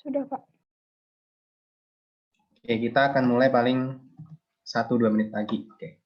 Sudah, Pak. Oke, kita akan mulai paling 1-2 menit lagi. Oke.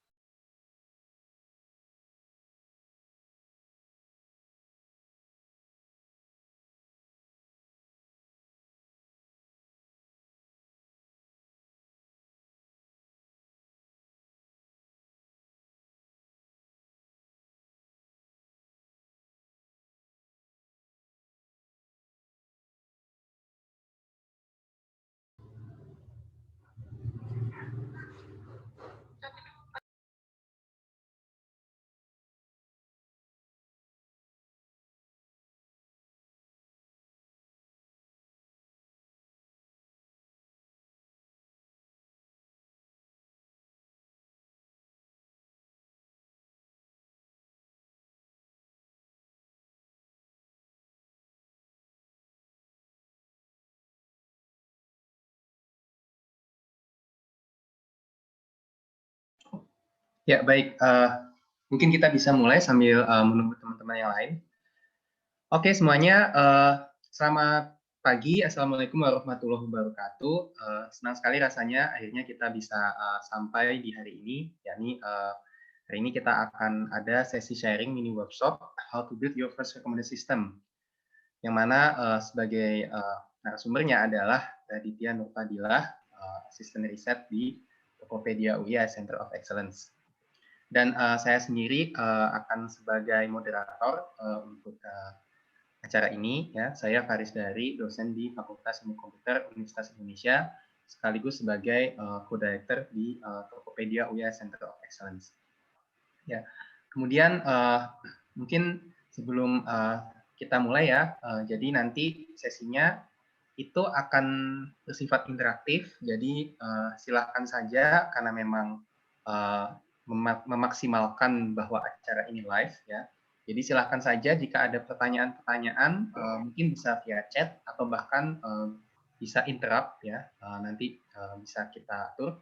Ya, baik. Mungkin kita bisa mulai sambil menunggu teman-teman yang lain. Oke, semuanya. Selamat pagi. Assalamualaikum warahmatullahi wabarakatuh. Senang sekali rasanya akhirnya kita bisa sampai di hari ini, yakni hari ini kita akan ada sesi sharing mini workshop How to Build Your First Recommendation System, yang mana sebagai narasumbernya adalah Raditya Nurfadilah, asisten riset di Tokopedia UI Center of Excellence. Dan saya sendiri akan sebagai moderator untuk acara ini. Ya, saya Faris Dari, dosen di Fakultas Ilmu Komputer Universitas Indonesia, sekaligus sebagai co-director di Tokopedia UI Center of Excellence. Ya, kemudian mungkin sebelum kita mulai ya, jadi nanti sesinya itu akan bersifat interaktif. Jadi silakan saja karena memang memaksimalkan bahwa acara ini live ya. Jadi silakan saja jika ada pertanyaan-pertanyaan mungkin bisa via chat atau bahkan bisa interrupt ya. Nanti bisa kita atur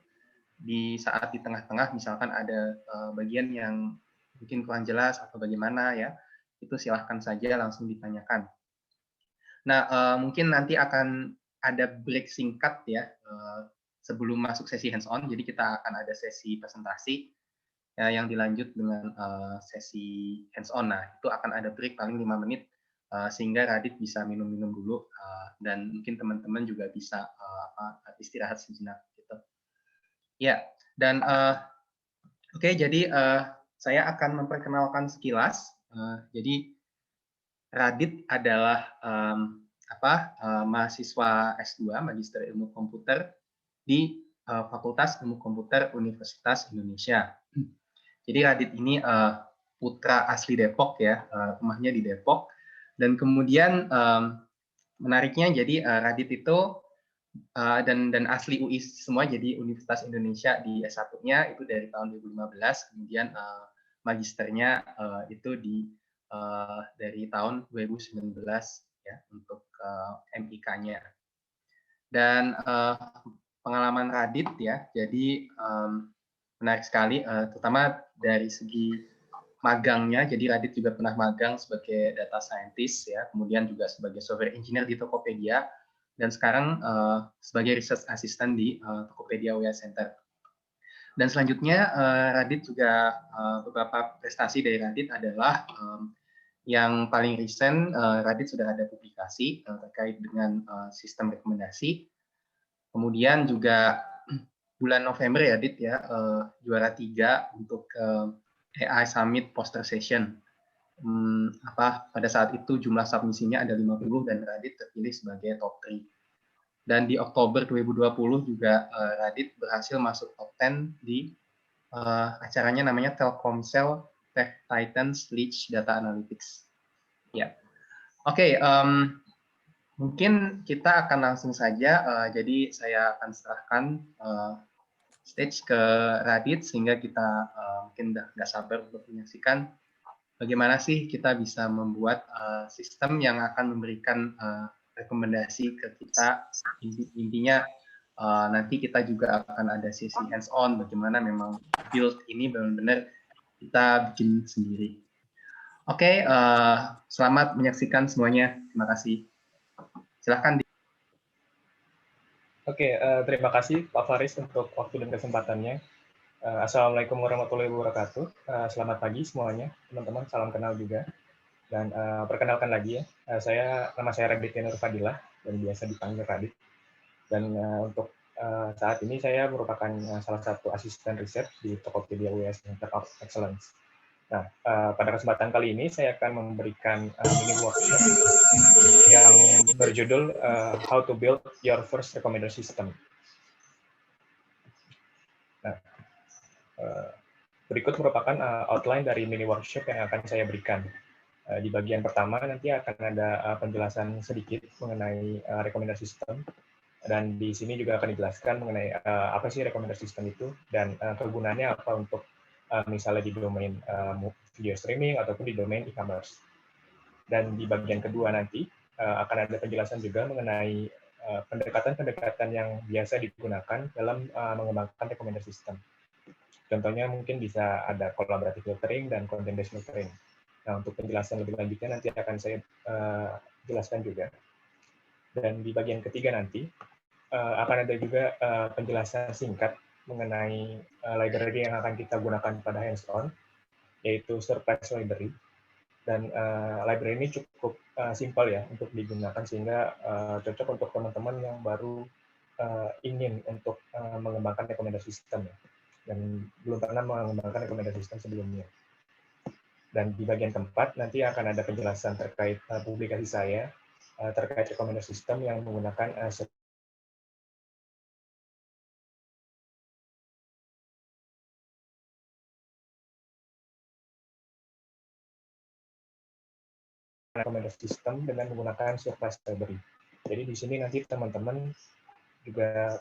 di saat di tengah-tengah misalkan ada bagian yang mungkin kurang jelas atau bagaimana ya. Itu silahkan saja langsung ditanyakan. Nah, mungkin nanti akan ada break singkat ya sebelum masuk sesi hands-on. Jadi kita akan ada sesi presentasi ya, yang dilanjut dengan sesi hands-on. Nah, itu akan ada break paling 5 menit sehingga Radit bisa minum-minum dulu dan mungkin teman-teman juga bisa istirahat sejenak gitu. Ya, dan oke, jadi saya akan memperkenalkan sekilas. Jadi Radit adalah mahasiswa S2 Magister Ilmu Komputer di Fakultas Ilmu Komputer Universitas Indonesia. Jadi Radit ini putra asli Depok ya, rumahnya di Depok. Dan kemudian menariknya jadi Radit itu dan asli UI semua, jadi Universitas Indonesia di S1-nya itu dari tahun 2015, kemudian magisternya itu dari tahun 2019 ya untuk MIK-nya. Dan pengalaman Radit ya, jadi menarik sekali, terutama dari segi magangnya. Jadi Radit juga pernah magang sebagai data scientist ya, kemudian juga sebagai software engineer di Tokopedia, dan sekarang sebagai research assistant di Tokopedia UI Center. Dan selanjutnya Radit juga beberapa prestasi dari Radit adalah yang paling recent, Radit sudah ada publikasi terkait dengan sistem rekomendasi. Kemudian juga bulan November ya, Radit ya, juara 3 untuk AI Summit Poster Session. Pada saat itu jumlah submisinya ada 50 dan Radit terpilih sebagai top 3. Dan di Oktober 2020 juga Radit berhasil masuk top 10 di acaranya namanya Telkomsel Tech Titans Leach Data Analytics. Ya, oke. Mungkin kita akan langsung saja. Jadi saya akan serahkan stage ke Radit sehingga kita mungkin nggak sabar untuk menyaksikan bagaimana sih kita bisa membuat sistem yang akan memberikan rekomendasi ke kita. Intinya nanti kita juga akan ada sesi hands-on bagaimana memang build ini benar-benar kita bikin sendiri. Oke, selamat menyaksikan semuanya. Terima kasih. Silahkan. Oke, terima kasih Pak Faris untuk waktu dan kesempatannya. Assalamualaikum warahmatullahi wabarakatuh. Selamat pagi semuanya, teman-teman. Salam kenal juga. Dan perkenalkan lagi ya, nama saya Raditya Nur Fadilah dan biasa dipanggil Radit. Dan untuk saat ini saya merupakan salah satu asisten riset di Tokopedia US Center of Excellence. Nah, pada kesempatan kali ini saya akan memberikan mini workshop yang berjudul How to Build Your First Recommender System. Nah, berikut merupakan outline dari mini workshop yang akan saya berikan. Di bagian pertama nanti akan ada penjelasan sedikit mengenai rekomendasi sistem, dan di sini juga akan dijelaskan mengenai apa sih rekomendasi sistem itu dan kegunaannya apa untuk misalnya di domain video streaming ataupun di domain e-commerce. Dan di bagian kedua nanti akan ada penjelasan juga mengenai pendekatan-pendekatan yang biasa digunakan dalam mengembangkan rekomendasi sistem. Contohnya mungkin bisa ada collaborative filtering dan content-based filtering. Nah, untuk penjelasan lebih lanjutnya nanti akan saya jelaskan juga. Dan di bagian ketiga nanti akan ada juga penjelasan singkat mengenai library yang akan kita gunakan pada hands-on, yaitu Surprise Library. Dan library ini cukup simpel ya untuk digunakan, sehingga cocok untuk teman-teman yang baru ingin untuk mengembangkan rekomendasi sistem ya, dan belum pernah mengembangkan rekomendasi sistem sebelumnya. Dan di bagian keempat nanti akan ada penjelasan terkait publikasi saya terkait rekomendasi sistem yang menggunakan rekomendasi sistem dengan menggunakan Surface Library. Jadi di sini nanti teman-teman juga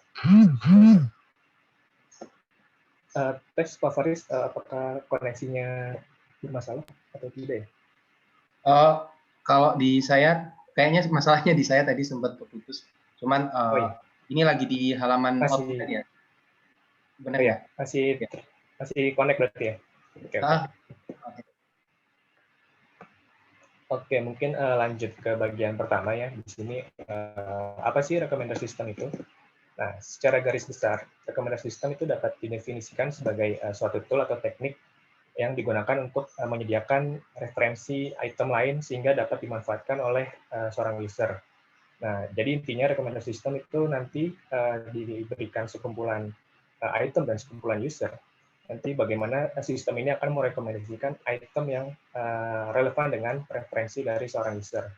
tes Pak Faris, apakah koneksinya bermasalah atau tidak ya? Kalau di saya, kayaknya masalahnya di saya tadi sempat terputus. Cuman iya. ini lagi di halaman Masih, output tadi ya? Benar ya? ya? Masih connect berarti ya? Oke. Oke, mungkin lanjut ke bagian pertama ya. Di sini apa sih rekomendasi sistem itu? Nah, secara garis besar, rekomendasi sistem itu dapat didefinisikan sebagai suatu tool atau teknik yang digunakan untuk menyediakan referensi item lain sehingga dapat dimanfaatkan oleh seorang user. Nah, jadi intinya rekomendasi sistem itu nanti diberikan sekumpulan item dan sekumpulan user. Nanti bagaimana sistem ini akan merekomendasikan item yang relevan dengan preferensi dari seorang user,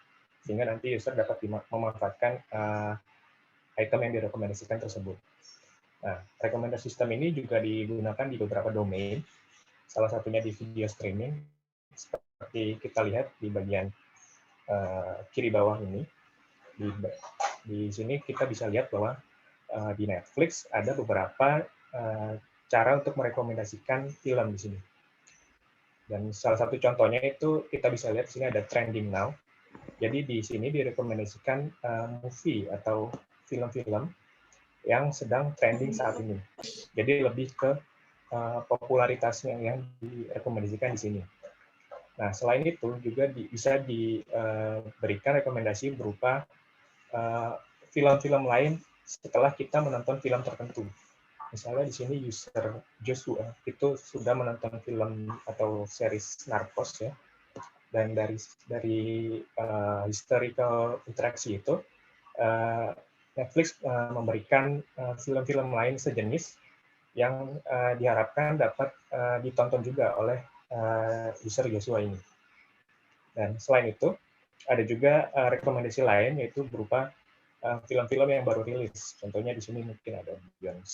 sehingga nanti user dapat memanfaatkan item yang direkomendasikan tersebut. Nah, rekomendasi sistem ini juga digunakan di beberapa domain, salah satunya di video streaming, seperti kita lihat di bagian kiri bawah ini. Di sini kita bisa lihat bahwa di Netflix ada beberapa cara untuk merekomendasikan film di sini. Dan salah satu contohnya itu kita bisa lihat di sini ada trending now. Jadi di sini direkomendasikan movie atau film-film yang sedang trending saat ini. Jadi lebih ke popularitasnya yang direkomendasikan di sini. Nah, selain itu juga bisa diberikan rekomendasi berupa film-film lain setelah kita menonton film tertentu. Misalnya di sini user Joshua itu sudah menonton film atau series Narcos ya, dan dari historical interaksi itu Netflix memberikan film-film lain sejenis yang diharapkan dapat ditonton juga oleh user Joshua ini. Dan selain itu ada juga rekomendasi lain, yaitu berupa film-film yang baru rilis. Contohnya di sini mungkin ada Beyond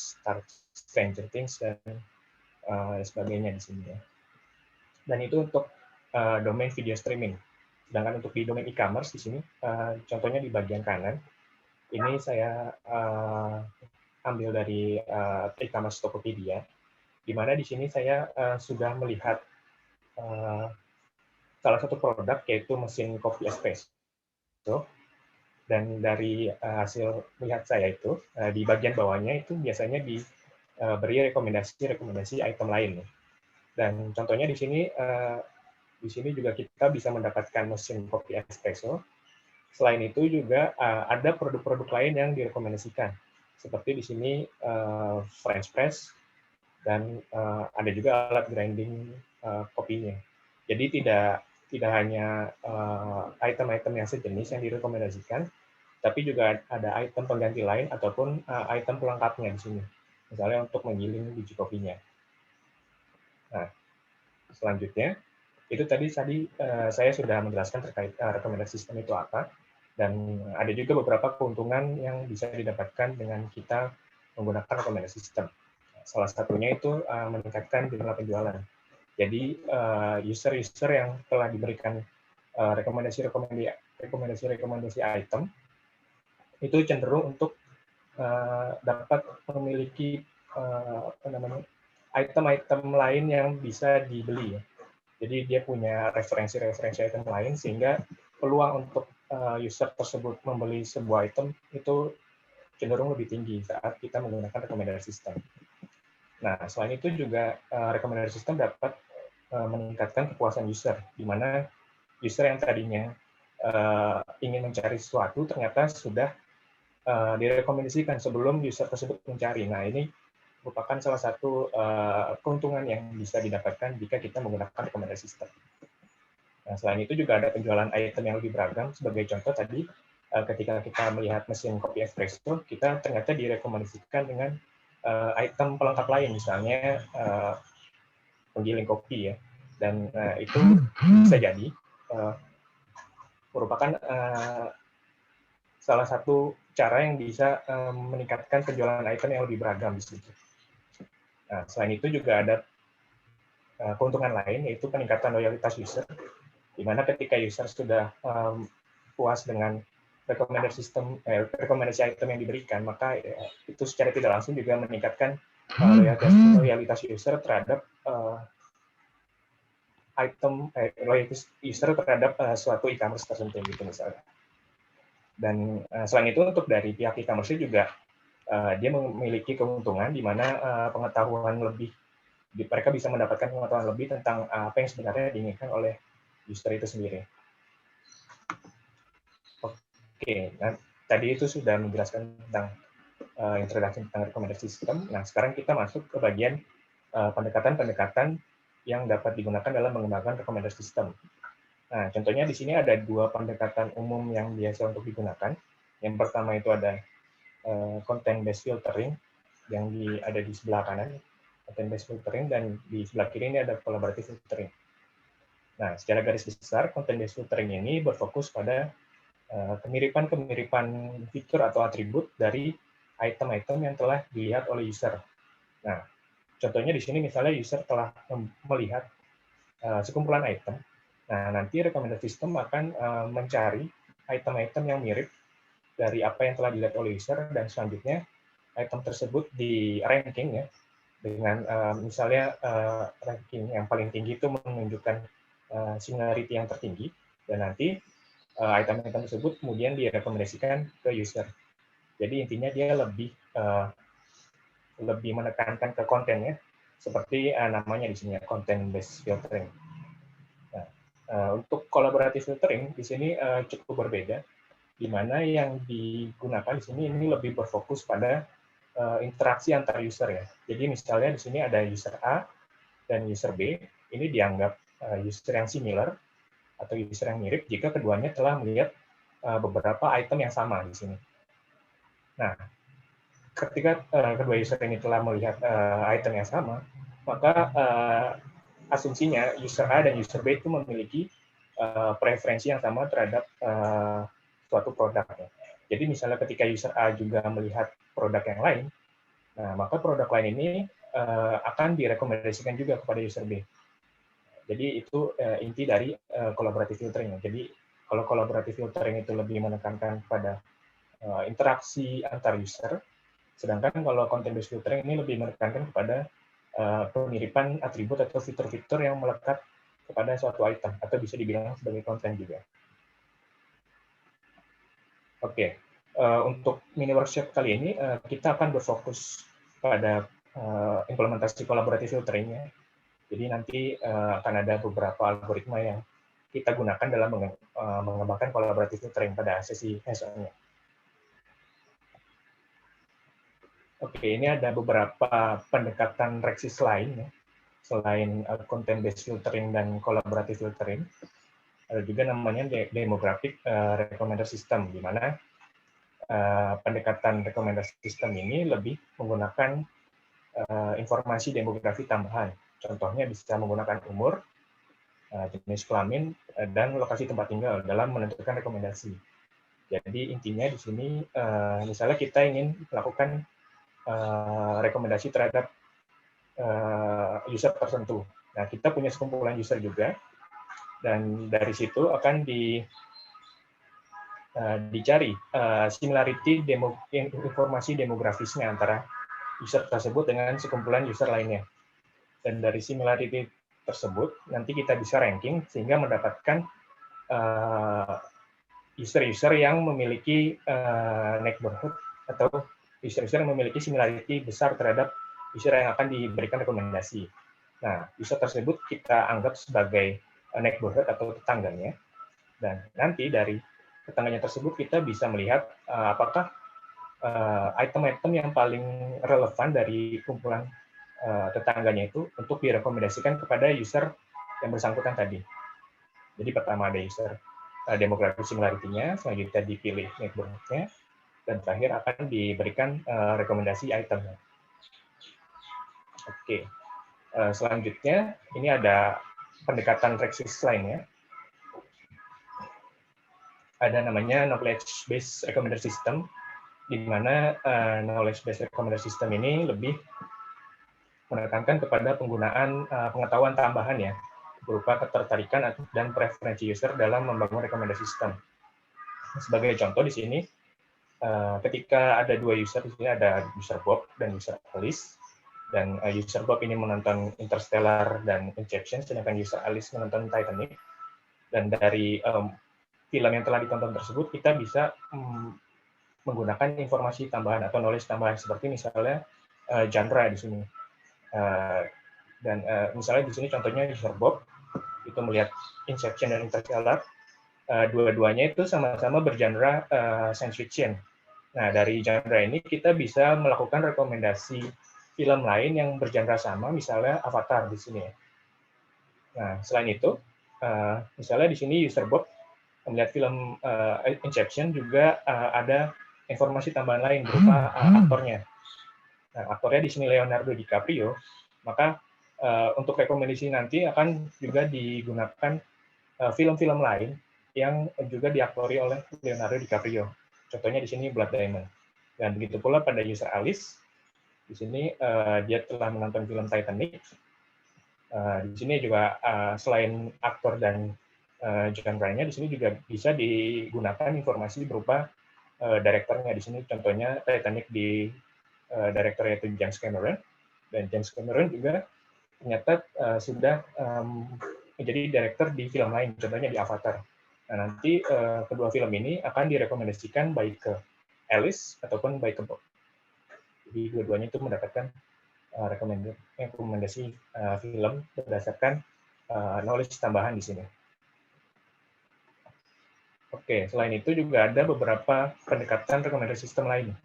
Stranger Things dan sebagainya di sini ya. Dan itu untuk domain video streaming. Sedangkan untuk di domain e-commerce di sini, contohnya di bagian kanan, ini saya ambil dari e-commerce Tokopedia, di mana di sini saya sudah melihat salah satu produk, yaitu mesin kopi espresso. Dan dari hasil lihat saya itu, di bagian bawahnya itu biasanya diberi rekomendasi item lain. Dan contohnya di sini juga kita bisa mendapatkan mesin kopi espresso. Selain itu juga ada produk-produk lain yang direkomendasikan, Seperti di sini French press dan ada juga alat grinding kopinya. Jadi tidak hanya item-item yang sejenis yang direkomendasikan, tapi juga ada item pengganti lain ataupun item pelengkapnya di sini. Misalnya untuk menggiling biji kopinya. Nah, selanjutnya itu tadi saya sudah menjelaskan terkait rekomendasi sistem itu apa, dan ada juga beberapa keuntungan yang bisa didapatkan dengan kita menggunakan rekomendasi sistem. Salah satunya itu meningkatkan jumlah penjualan. Jadi user-user yang telah diberikan rekomendasi item itu cenderung untuk dapat memiliki item-item lain yang bisa dibeli ya. Jadi dia punya referensi item lain sehingga peluang untuk user tersebut membeli sebuah item itu cenderung lebih tinggi saat kita menggunakan rekomendasi sistem. Nah, selain itu juga rekomendasi sistem dapat meningkatkan kepuasan user, di mana user yang tadinya ingin mencari sesuatu ternyata sudah direkomendasikan sebelum user tersebut mencari. Nah, ini merupakan salah satu keuntungan yang bisa didapatkan jika kita menggunakan rekomendasi sistem. Nah, selain itu juga ada penjualan item yang lebih beragam. Sebagai contoh tadi, ketika kita melihat mesin kopi espresso, kita ternyata direkomendasikan dengan item pelengkap lain, misalnya penggiling kopi ya. Dan itu bisa jadi merupakan salah satu cara yang bisa meningkatkan penjualan item yang lebih beragam di situ. Nah, selain itu juga ada keuntungan lain, yaitu peningkatan loyalitas user, di mana ketika user sudah puas dengan rekomendasi item yang diberikan, maka itu secara tidak langsung juga meningkatkan loyalitas user terhadap loyalitas user terhadap suatu e-commerce tertentu gitu misalnya. Dan selain itu untuk dari pihak e-commerce juga dia memiliki keuntungan di mana pengetahuan lebih, mereka bisa mendapatkan pengetahuan lebih tentang apa yang sebenarnya diinginkan oleh user itu sendiri. Oke, nah tadi itu sudah menjelaskan tentang introduksi tentang rekomendasi sistem. Nah, sekarang kita masuk ke bagian pendekatan-pendekatan yang dapat digunakan dalam mengembangkan rekomendasi sistem. Nah, contohnya di sini ada dua pendekatan umum yang biasa untuk digunakan. Yang pertama itu ada content-based filtering, yang ada di sebelah kanan, content-based filtering, dan di sebelah kiri ini ada collaborative filtering. Nah, secara garis besar, content-based filtering ini berfokus pada kemiripan-kemiripan fitur atau atribut dari item-item yang telah dilihat oleh user. Nah, contohnya di sini misalnya user telah melihat sekumpulan item. Nah, nanti rekomendasi sistem akan mencari item-item yang mirip dari apa yang telah dilihat oleh user, dan selanjutnya item tersebut di ranking ya, dengan misalnya ranking yang paling tinggi itu menunjukkan similarity yang tertinggi, dan nanti item-item tersebut kemudian direkomendasikan ke user. Jadi intinya dia lebih menekankan ke kontennya, seperti namanya di sini, content-based filtering. Nah, untuk collaborative filtering di sini cukup berbeda, di mana yang digunakan di sini ini lebih berfokus pada interaksi antar user ya. Jadi misalnya di sini ada user A dan user B, ini dianggap user yang similar atau user yang mirip jika keduanya telah melihat beberapa item yang sama di sini. Nah, ketika kedua user ini telah melihat item yang sama, maka asumsinya user A dan user B itu memiliki preferensi yang sama terhadap suatu produk. Ya. Jadi misalnya ketika user A juga melihat produk yang lain, nah maka produk lain ini akan direkomendasikan juga kepada user B. Jadi itu inti dari collaborative filtering. Jadi kalau collaborative filtering itu lebih menekankan pada interaksi antar user, sedangkan kalau content-based filtering ini lebih menekankan kepada pemiripan atribut atau fitur-fitur yang melekat kepada suatu item, atau bisa dibilang sebagai konten juga. Oke, untuk mini workshop kali ini kita akan berfokus pada implementasi collaborative filtering-nya. Jadi nanti akan ada beberapa algoritma yang kita gunakan dalam mengembangkan collaborative filtering pada sesi esoknya. Oke, ini ada beberapa pendekatan reksis lain ya, selain content based filtering dan collaborative filtering. Ada juga namanya demographic recommender system, di mana pendekatan recommender system ini lebih menggunakan informasi demografi tambahan. Contohnya bisa menggunakan umur, jenis kelamin, dan lokasi tempat tinggal dalam menentukan rekomendasi. Jadi intinya di sini, misalnya kita ingin melakukan rekomendasi terhadap user tertentu. Nah, kita punya sekumpulan user juga, dan dari situ akan dicari similarity informasi demografisnya antara user tersebut dengan sekumpulan user lainnya. Dan dari similarity tersebut, nanti kita bisa ranking sehingga mendapatkan user-user yang memiliki neighborhood atau user-user yang memiliki similarity besar terhadap user yang akan diberikan rekomendasi. Nah, user tersebut kita anggap sebagai neighborhood atau tetangganya, dan nanti dari tetangganya tersebut kita bisa melihat apakah item-item yang paling relevan dari kumpulan tetangganya itu untuk direkomendasikan kepada user yang bersangkutan tadi. Jadi pertama ada user demographic similarity-nya, selanjutnya dipilih neighborhood-nya, dan terakhir akan diberikan rekomendasi itemnya. Oke, selanjutnya ini ada pendekatan reksis lainnya. Ada namanya knowledge based recommender system, di mana knowledge based recommender system ini lebih menekankan kepada penggunaan pengetahuan tambahan ya, berupa ketertarikan dan preferensi user dalam membangun rekomendasi sistem. Sebagai contoh di sini, ketika ada dua user, di sini ada user Bob dan user Alice, dan user Bob ini menonton Interstellar dan Inception, sedangkan user Alice menonton Titanic. Dan dari film yang telah ditonton tersebut, kita bisa menggunakan informasi tambahan atau knowledge tambahan, seperti misalnya genre di sini. Dan misalnya di sini contohnya user Bob itu melihat Inception dan Interstellar, dua-duanya itu sama-sama bergenre science fiction. Nah, dari genre ini kita bisa melakukan rekomendasi film lain yang bergenre sama, misalnya Avatar di sini. Nah, selain itu, misalnya di sini user Bob melihat film Inception, juga ada informasi tambahan lain berupa aktornya. Nah, aktornya di sini Leonardo DiCaprio, maka untuk rekomendasi nanti akan juga digunakan film-film lain yang juga diaktori oleh Leonardo DiCaprio. Contohnya di sini Blood Diamond. Dan begitu pula pada user Alice, di sini dia telah menonton film Titanic. Di sini juga selain aktor dan genre-nya, di sini juga bisa digunakan informasi berupa direkturnya. Di sini contohnya Titanic di direkturnya itu James Cameron, dan James Cameron juga ternyata sudah menjadi direktur di film lain, contohnya di Avatar. Nah, nanti kedua film ini akan direkomendasikan baik ke Alice ataupun baik ke Bob. Jadi dua-duanya itu mendapatkan rekomendasi film berdasarkan knowledge tambahan di sini. Oke, selain itu juga ada beberapa pendekatan recommender system lain.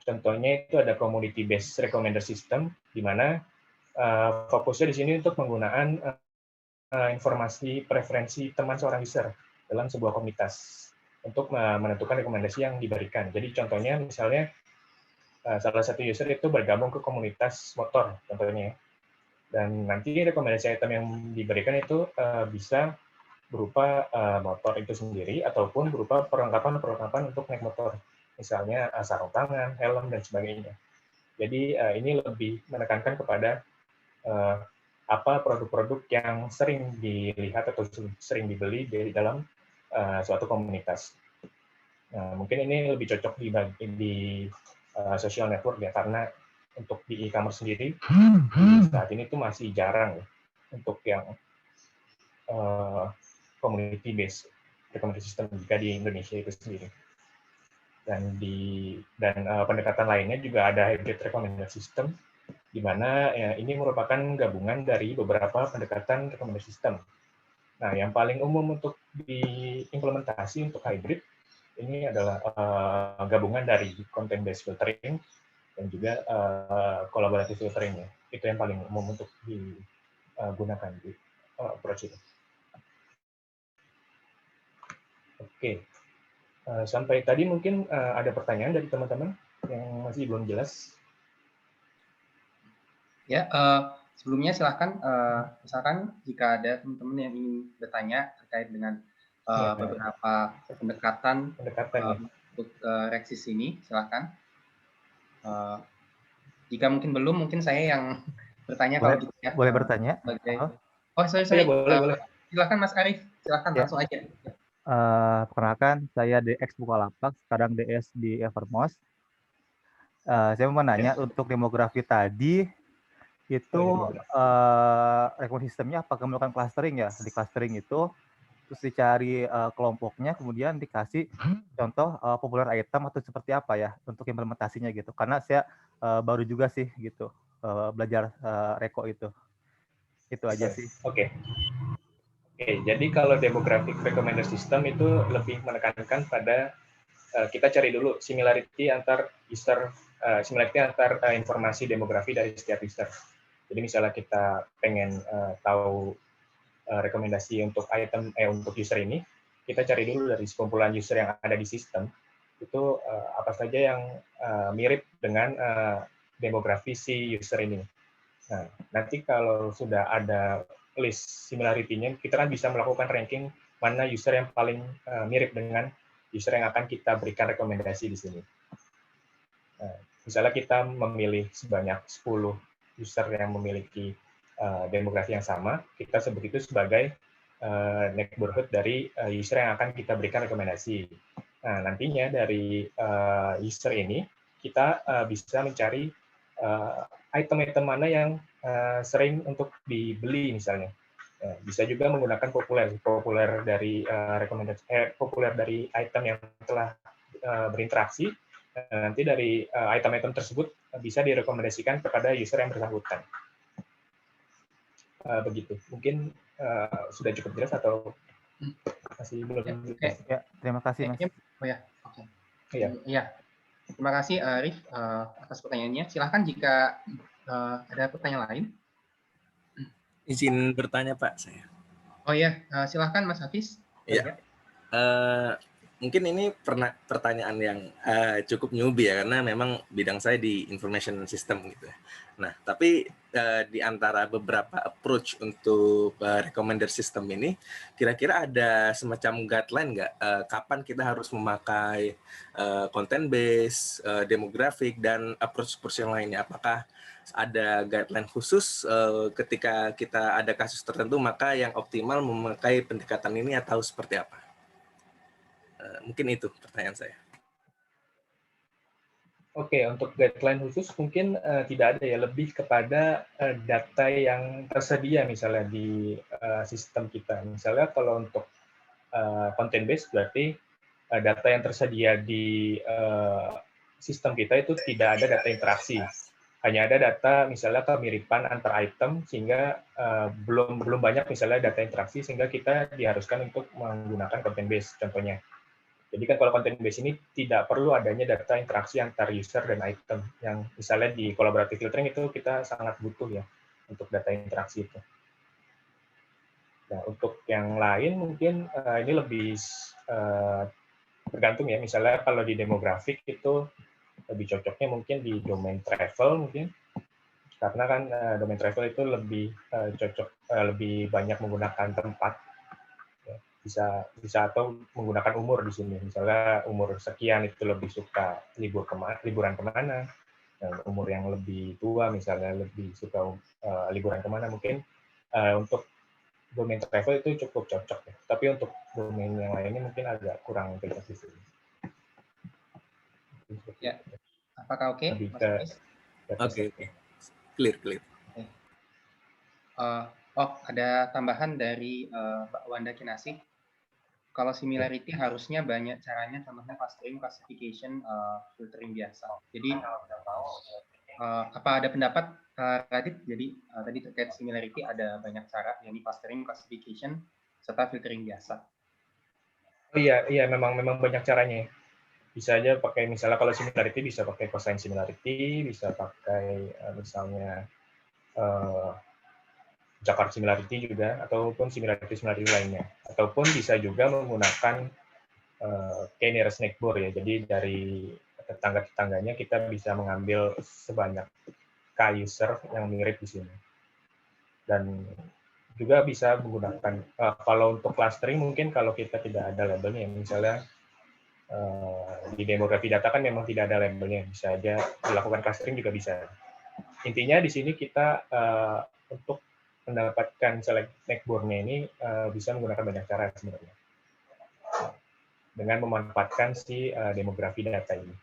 Contohnya itu ada community based recommender system, di mana fokusnya di sini untuk penggunaan informasi preferensi teman seorang user dalam sebuah komunitas untuk menentukan rekomendasi yang diberikan. Jadi contohnya misalnya salah satu user itu bergabung ke komunitas motor contohnya, dan nanti rekomendasi item yang diberikan itu bisa berupa motor itu sendiri ataupun berupa perlengkapan untuk naik motor, misalnya sarung tangan, helm, dan sebagainya. Jadi ini lebih menekankan kepada apa produk-produk yang sering dilihat atau sering dibeli di dalam suatu komunitas. Nah, mungkin ini lebih cocok di social network ya, karena untuk di e-commerce sendiri saat ini tuh masih jarang ya, untuk yang community based recommendation system jika di Indonesia itu sendiri. Dan pendekatan lainnya juga ada hybrid recommendation system, di mana ini merupakan gabungan dari beberapa pendekatan recommendation system. Nah, yang paling umum untuk diimplementasi untuk hybrid ini adalah gabungan dari content based filtering dan dan juga collaborative filtering ya. Itu yang paling umum untuk digunakan di approach itu. Oke, sampai tadi mungkin ada pertanyaan dari teman-teman yang masih belum jelas. Ya, sebelumnya silahkan, misalkan jika ada teman-teman yang ingin bertanya terkait dengan beberapa pendekatan ya. untuk reksis ini, silahkan. Jika mungkin belum, mungkin saya yang bertanya boleh, kalau gitu ya. Boleh bertanya? Oh, sorry. Boleh. Silahkan Mas Arief, silahkan langsung aja. Perkenalkan, saya DX Bukalapak, sekarang DS di Evermos. Saya mau menanya untuk demografi tadi, itu rekomendasi sistemnya apakah melakukan clustering ya? Di clustering itu, terus dicari kelompoknya, kemudian dikasih contoh populer item atau seperti apa ya untuk implementasinya gitu. Karena saya baru juga sih gitu belajar reko itu. Itu aja sih. Oke, jadi kalau demographic recommender system itu lebih menekankan pada kita cari dulu similarity antar user, similarity antar informasi demografi dari setiap user. Jadi misalnya kita pengen tahu rekomendasi untuk untuk user ini, kita cari dulu dari sekumpulan user yang ada di sistem itu apa saja yang mirip dengan demografi si user ini. Nah, nanti kalau sudah ada list similarity-nya, kita kan bisa melakukan ranking mana user yang paling mirip dengan user yang akan kita berikan rekomendasi di sini. Nah, misalnya kita memilih sebanyak 10 user yang memiliki demografi yang sama, kita sebut itu sebagai neighborhood dari user yang akan kita berikan rekomendasi. Nah, nantinya dari user ini, kita bisa mencari item-item mana yang sering untuk dibeli misalnya. Bisa juga menggunakan populer dari rekomendasi populer dari item yang telah berinteraksi. Nanti dari item-item tersebut bisa direkomendasikan kepada user yang bersangkutan. Begitu. Mungkin sudah cukup jelas atau masih belum jelas? Ya, terima kasih Mas. Oh ya, oke. Iya. Terima kasih Arif atas pertanyaannya. Silahkan jika ada pertanyaan lain. Izin bertanya Pak saya. Oh ya, silahkan Mas Hafiz. Iya. Mungkin ini pertanyaan yang cukup newbie ya, karena memang bidang saya di information system gitu. Nah, tapi di antara beberapa approach untuk recommender system ini, kira-kira ada semacam guideline nggak kapan kita harus memakai content base, demographic, dan approach-approach yang lainnya? Apakah ada guideline khusus ketika kita ada kasus tertentu, maka yang optimal memakai pendekatan ini atau seperti apa? Mungkin itu pertanyaan saya. Oke, untuk guideline khusus mungkin tidak ada ya, lebih kepada data yang tersedia misalnya di sistem kita. Misalnya kalau untuk content base berarti data yang tersedia di sistem kita itu tidak ada data interaksi. Hanya ada data misalnya kemiripan antar item sehingga belum banyak misalnya data interaksi sehingga kita diharuskan untuk menggunakan content base contohnya. Jadi kan kalau content base ini tidak perlu adanya data interaksi antar user dan item, yang misalnya di collaborative filtering itu kita sangat butuh ya untuk data interaksi itu. Nah, untuk yang lain mungkin ini lebih tergantung ya, misalnya kalau di demographic itu lebih cocoknya mungkin di domain travel mungkin, karena kan domain travel itu lebih cocok, lebih banyak menggunakan tempat. Bisa atau menggunakan umur di sini. Misalnya umur sekian itu lebih suka liburan kemana, dan umur yang lebih tua misalnya lebih suka liburan kemana. Mungkin untuk domain travel itu cukup cocok ya. Tapi untuk domain yang lainnya mungkin agak kurang cocok di sini. Ya. Apakah oke? Oke. Clear. Ada tambahan dari Mbak Wanda Kinasih. Kalau similarity harusnya banyak caranya, contohnya clustering, classification, filtering biasa. Jadi apa ada pendapat Radit? Jadi tadi terkait similarity ada banyak cara, yakni clustering, classification, serta filtering biasa. Oh iya, memang banyak caranya. bisa aja pakai misalnya kalau similarity bisa pakai cosine similarity, bisa pakai misalnya Jakarta similarity juga, ataupun similarity lainnya, ataupun bisa juga menggunakan k-nearest neighbor ya. Jadi dari tetangga-tetangganya kita bisa mengambil sebanyak k-user yang mirip di sini. Dan juga bisa menggunakan kalau untuk clustering mungkin kalau kita tidak ada labelnya, misalnya di demografi data kan memang tidak ada labelnya, bisa aja dilakukan clustering juga bisa. Intinya di sini kita untuk mendapatkan select neighbor-nya ini bisa menggunakan banyak cara sebenarnya dengan memanfaatkan si demografi data ini.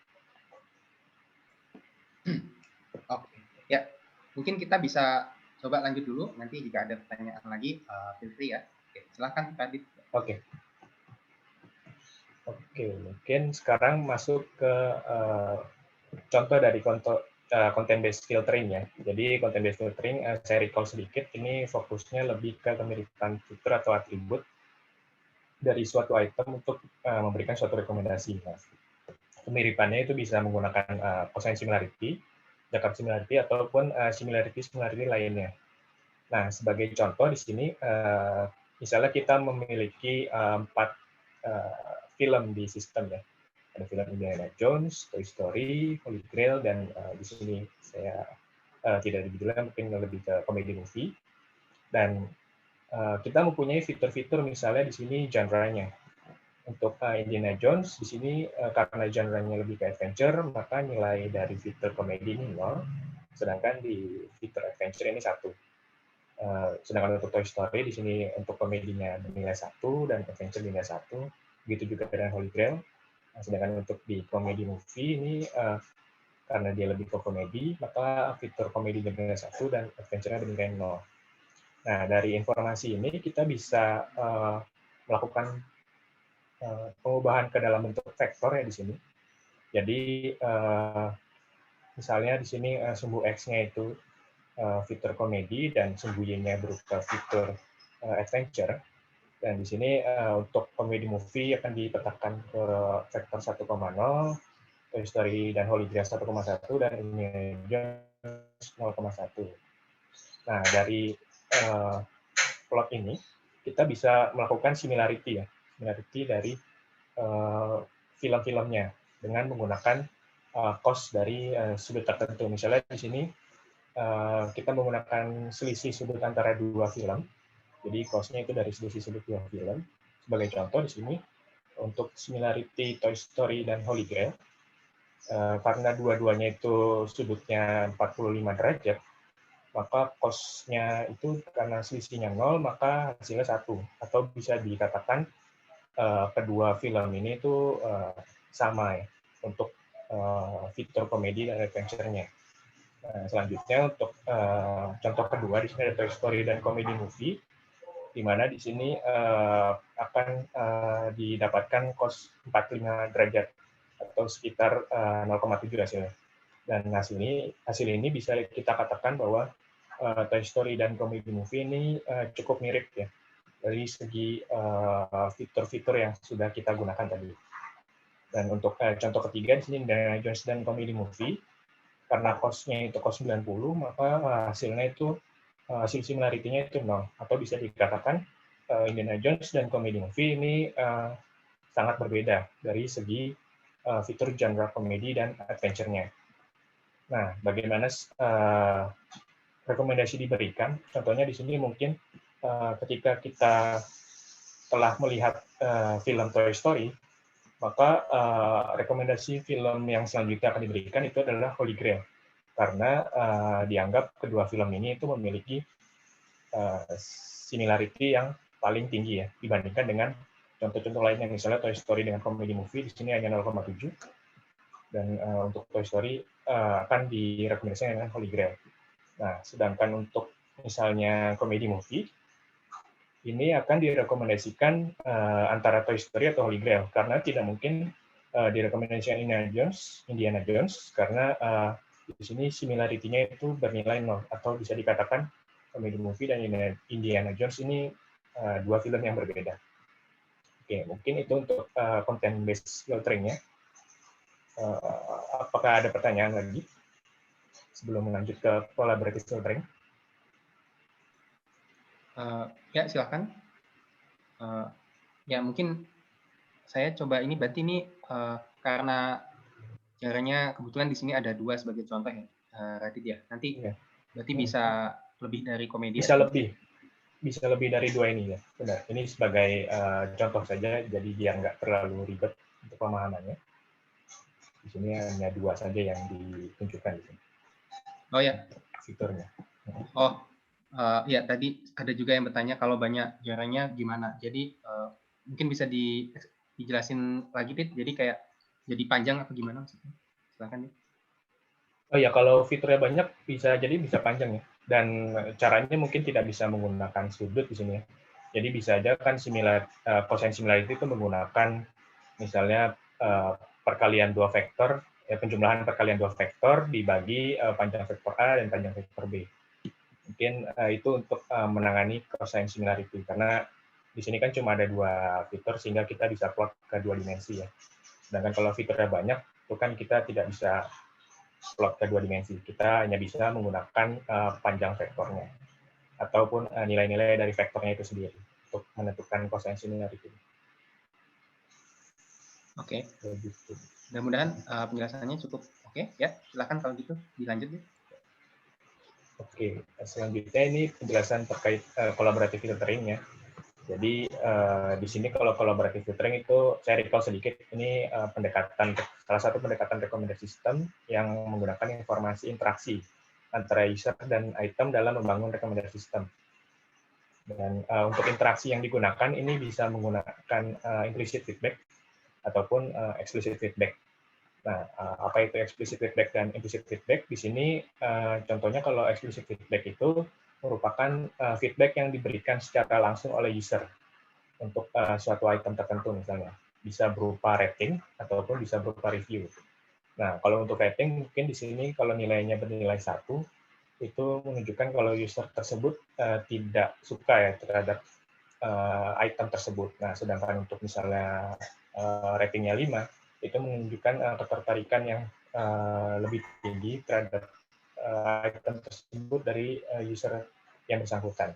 Oke, ya mungkin kita bisa coba lanjut dulu. Nanti jika ada pertanyaan lagi, feel free ya. Oke, silakan Radit. Oke, mungkin sekarang masuk ke contoh dari content based filtering ya. Jadi content based filtering saya recall sedikit, ini fokusnya lebih ke kemiripan fitur atau atribut dari suatu item untuk memberikan suatu rekomendasi. Nah, kemiripannya itu bisa menggunakan cosine similarity, Jakarta similarity, ataupun similarity lainnya. Nah, sebagai contoh di sini, misalnya kita memiliki 4 film di sistem ya. Ada film Indiana Jones, Toy Story, Holy Grail, dan di sini saya tidak dibilang mungkin lebih ke comedy movie. Dan kita mempunyai fitur-fitur misalnya di sini genre-nya. Untuk Indiana Jones di sini karena genre-nya lebih ke adventure, maka nilai dari fitur komedi ini 0, sedangkan di fitur adventure ini 1. Sedangkan untuk Toy Story di sini untuk komedinya nilai 1 dan adventure nilai 1. Begitu juga dengan Holy Grail. Sedangkan untuk di komedi movie ini karena dia lebih ke komedi, maka fitur komedi nilai 1 dan adventure-nya nilai 0. Nah, dari informasi ini kita bisa melakukan pengubahan ke dalam bentuk vektor ya di sini. Jadi misalnya di sini sumbu X-nya itu fitur komedi dan sumbu Y-nya berupa fitur adventure. Dan di sini untuk komedi movie akan dipetakan ke vektor 1,0, Toy Story dan Holy Grail 1,1, dan Indiana Jones 0,1. Nah, dari plot ini kita bisa melakukan similarity ya, similarity dari film-filmnya dengan menggunakan cost dari sudut tertentu. Misalnya di sini kita menggunakan selisih sudut antara 2 film. Jadi cost-nya itu dari selisih sudut 2 film. Sebagai contoh di sini untuk similarity Toy Story dan Holy Grail, karena dua-duanya itu sudutnya 45 derajat, maka cost-nya itu karena selisihnya 0, maka hasilnya 1. Atau bisa dikatakan kedua film ini itu sama ya untuk fitur komedi dan adventure-nya. Selanjutnya untuk contoh kedua di sini ada Toy Story dan comedy movie, di mana di sini akan didapatkan cost 45 derajat atau sekitar 0,7 hasilnya. Dan hasil ini bisa kita katakan bahwa Toy Story dan comedy movie ini cukup mirip ya dari segi fitur-fitur yang sudah kita gunakan tadi. Dan untuk contoh ketiga di sini Indiana Jones dan comedy movie, karena cost-nya itu cost 90, maka hasilnya itu hasil similarity-nya itu 0. Atau bisa dikatakan Indiana Jones dan comedy movie ini sangat berbeda dari segi fitur genre komedi dan adventure-nya. Nah, bagaimana rekomendasi diberikan? Contohnya di sini mungkin ketika kita telah melihat film Toy Story, maka rekomendasi film yang selanjutnya akan diberikan itu adalah Holy Grail. Karena dianggap kedua film ini itu memiliki similarity yang paling tinggi ya, dibandingkan dengan contoh-contoh lainnya, misalnya Toy Story dengan comedy movie, di sini hanya 0,7. Dan untuk Toy Story akan direkomendasikan dengan Holy Grail. Nah, sedangkan untuk misalnya comedy movie, ini akan direkomendasikan antara Toy Story atau Holy Grail, karena tidak mungkin direkomendasikan Indiana Jones, karena di sini similarity-nya itu bernilai 0, atau bisa dikatakan comedy movie dan Indiana Jones ini dua film yang berbeda. Oke, mungkin itu untuk content based filtering-nya. Apakah ada pertanyaan lagi sebelum lanjut ke collaborative filtering? Ya, silakan. Ya, mungkin saya coba ini, berarti ini karena caranya kebetulan di sini ada 2 sebagai contoh ya, Radit ya. Nanti Ya. berarti bisa lebih dari komedi Bisa ya? lebih dari 2 ini ya, benar. Ini sebagai contoh saja, jadi biar nggak terlalu ribet untuk pemahamannya. Di sini hanya 2 saja yang ditunjukkan di sini. Oh ya. Fiturnya. Oh, ya tadi ada juga yang bertanya kalau banyak caranya gimana. Jadi mungkin bisa dijelasin lagi, Dit. Jadi kayak jadi panjang atau gimana maksudnya? Silakan, Dit. Oh ya, kalau fiturnya banyak bisa panjang ya. Dan caranya mungkin tidak bisa menggunakan sudut di sini ya. Jadi bisa aja kan cosine similarity itu menggunakan misalnya perkalian 2 vektor, penjumlahan perkalian 2 vektor dibagi panjang vektor A dan panjang vektor B. Mungkin itu untuk menangani cosine similarity karena di sini kan cuma ada 2 fitur sehingga kita bisa plot ke 2 dimensi ya. Sedangkan kalau fiturnya banyak itu kan kita tidak bisa plot ke 2 dimensi. Kita hanya bisa menggunakan panjang vektornya ataupun nilai-nilai dari vektornya itu sendiri untuk menentukan cosine similarity. Oke. Mudah-mudahan penjelasannya cukup oke ya. Silakan kalau gitu dilanjut ya. Oke, selanjutnya ini penjelasan terkait collaborative filtering ya. Jadi di sini kalau collaborative filtering itu saya recall sedikit, ini salah satu pendekatan recommender system yang menggunakan informasi interaksi antara user dan item dalam membangun recommender system. Dan untuk interaksi yang digunakan ini bisa menggunakan implicit feedback ataupun explicit feedback. Nah, apa itu explicit feedback dan implicit feedback? Di sini contohnya kalau explicit feedback itu merupakan feedback yang diberikan secara langsung oleh user untuk suatu item tertentu misalnya. Bisa berupa rating ataupun bisa berupa review. Nah, kalau untuk rating mungkin di sini kalau nilainya bernilai 1, itu menunjukkan kalau user tersebut tidak suka ya terhadap item tersebut. Nah, sedangkan untuk misalnya ratingnya 5, itu menunjukkan ketertarikan yang lebih tinggi terhadap item tersebut dari user yang bersangkutan.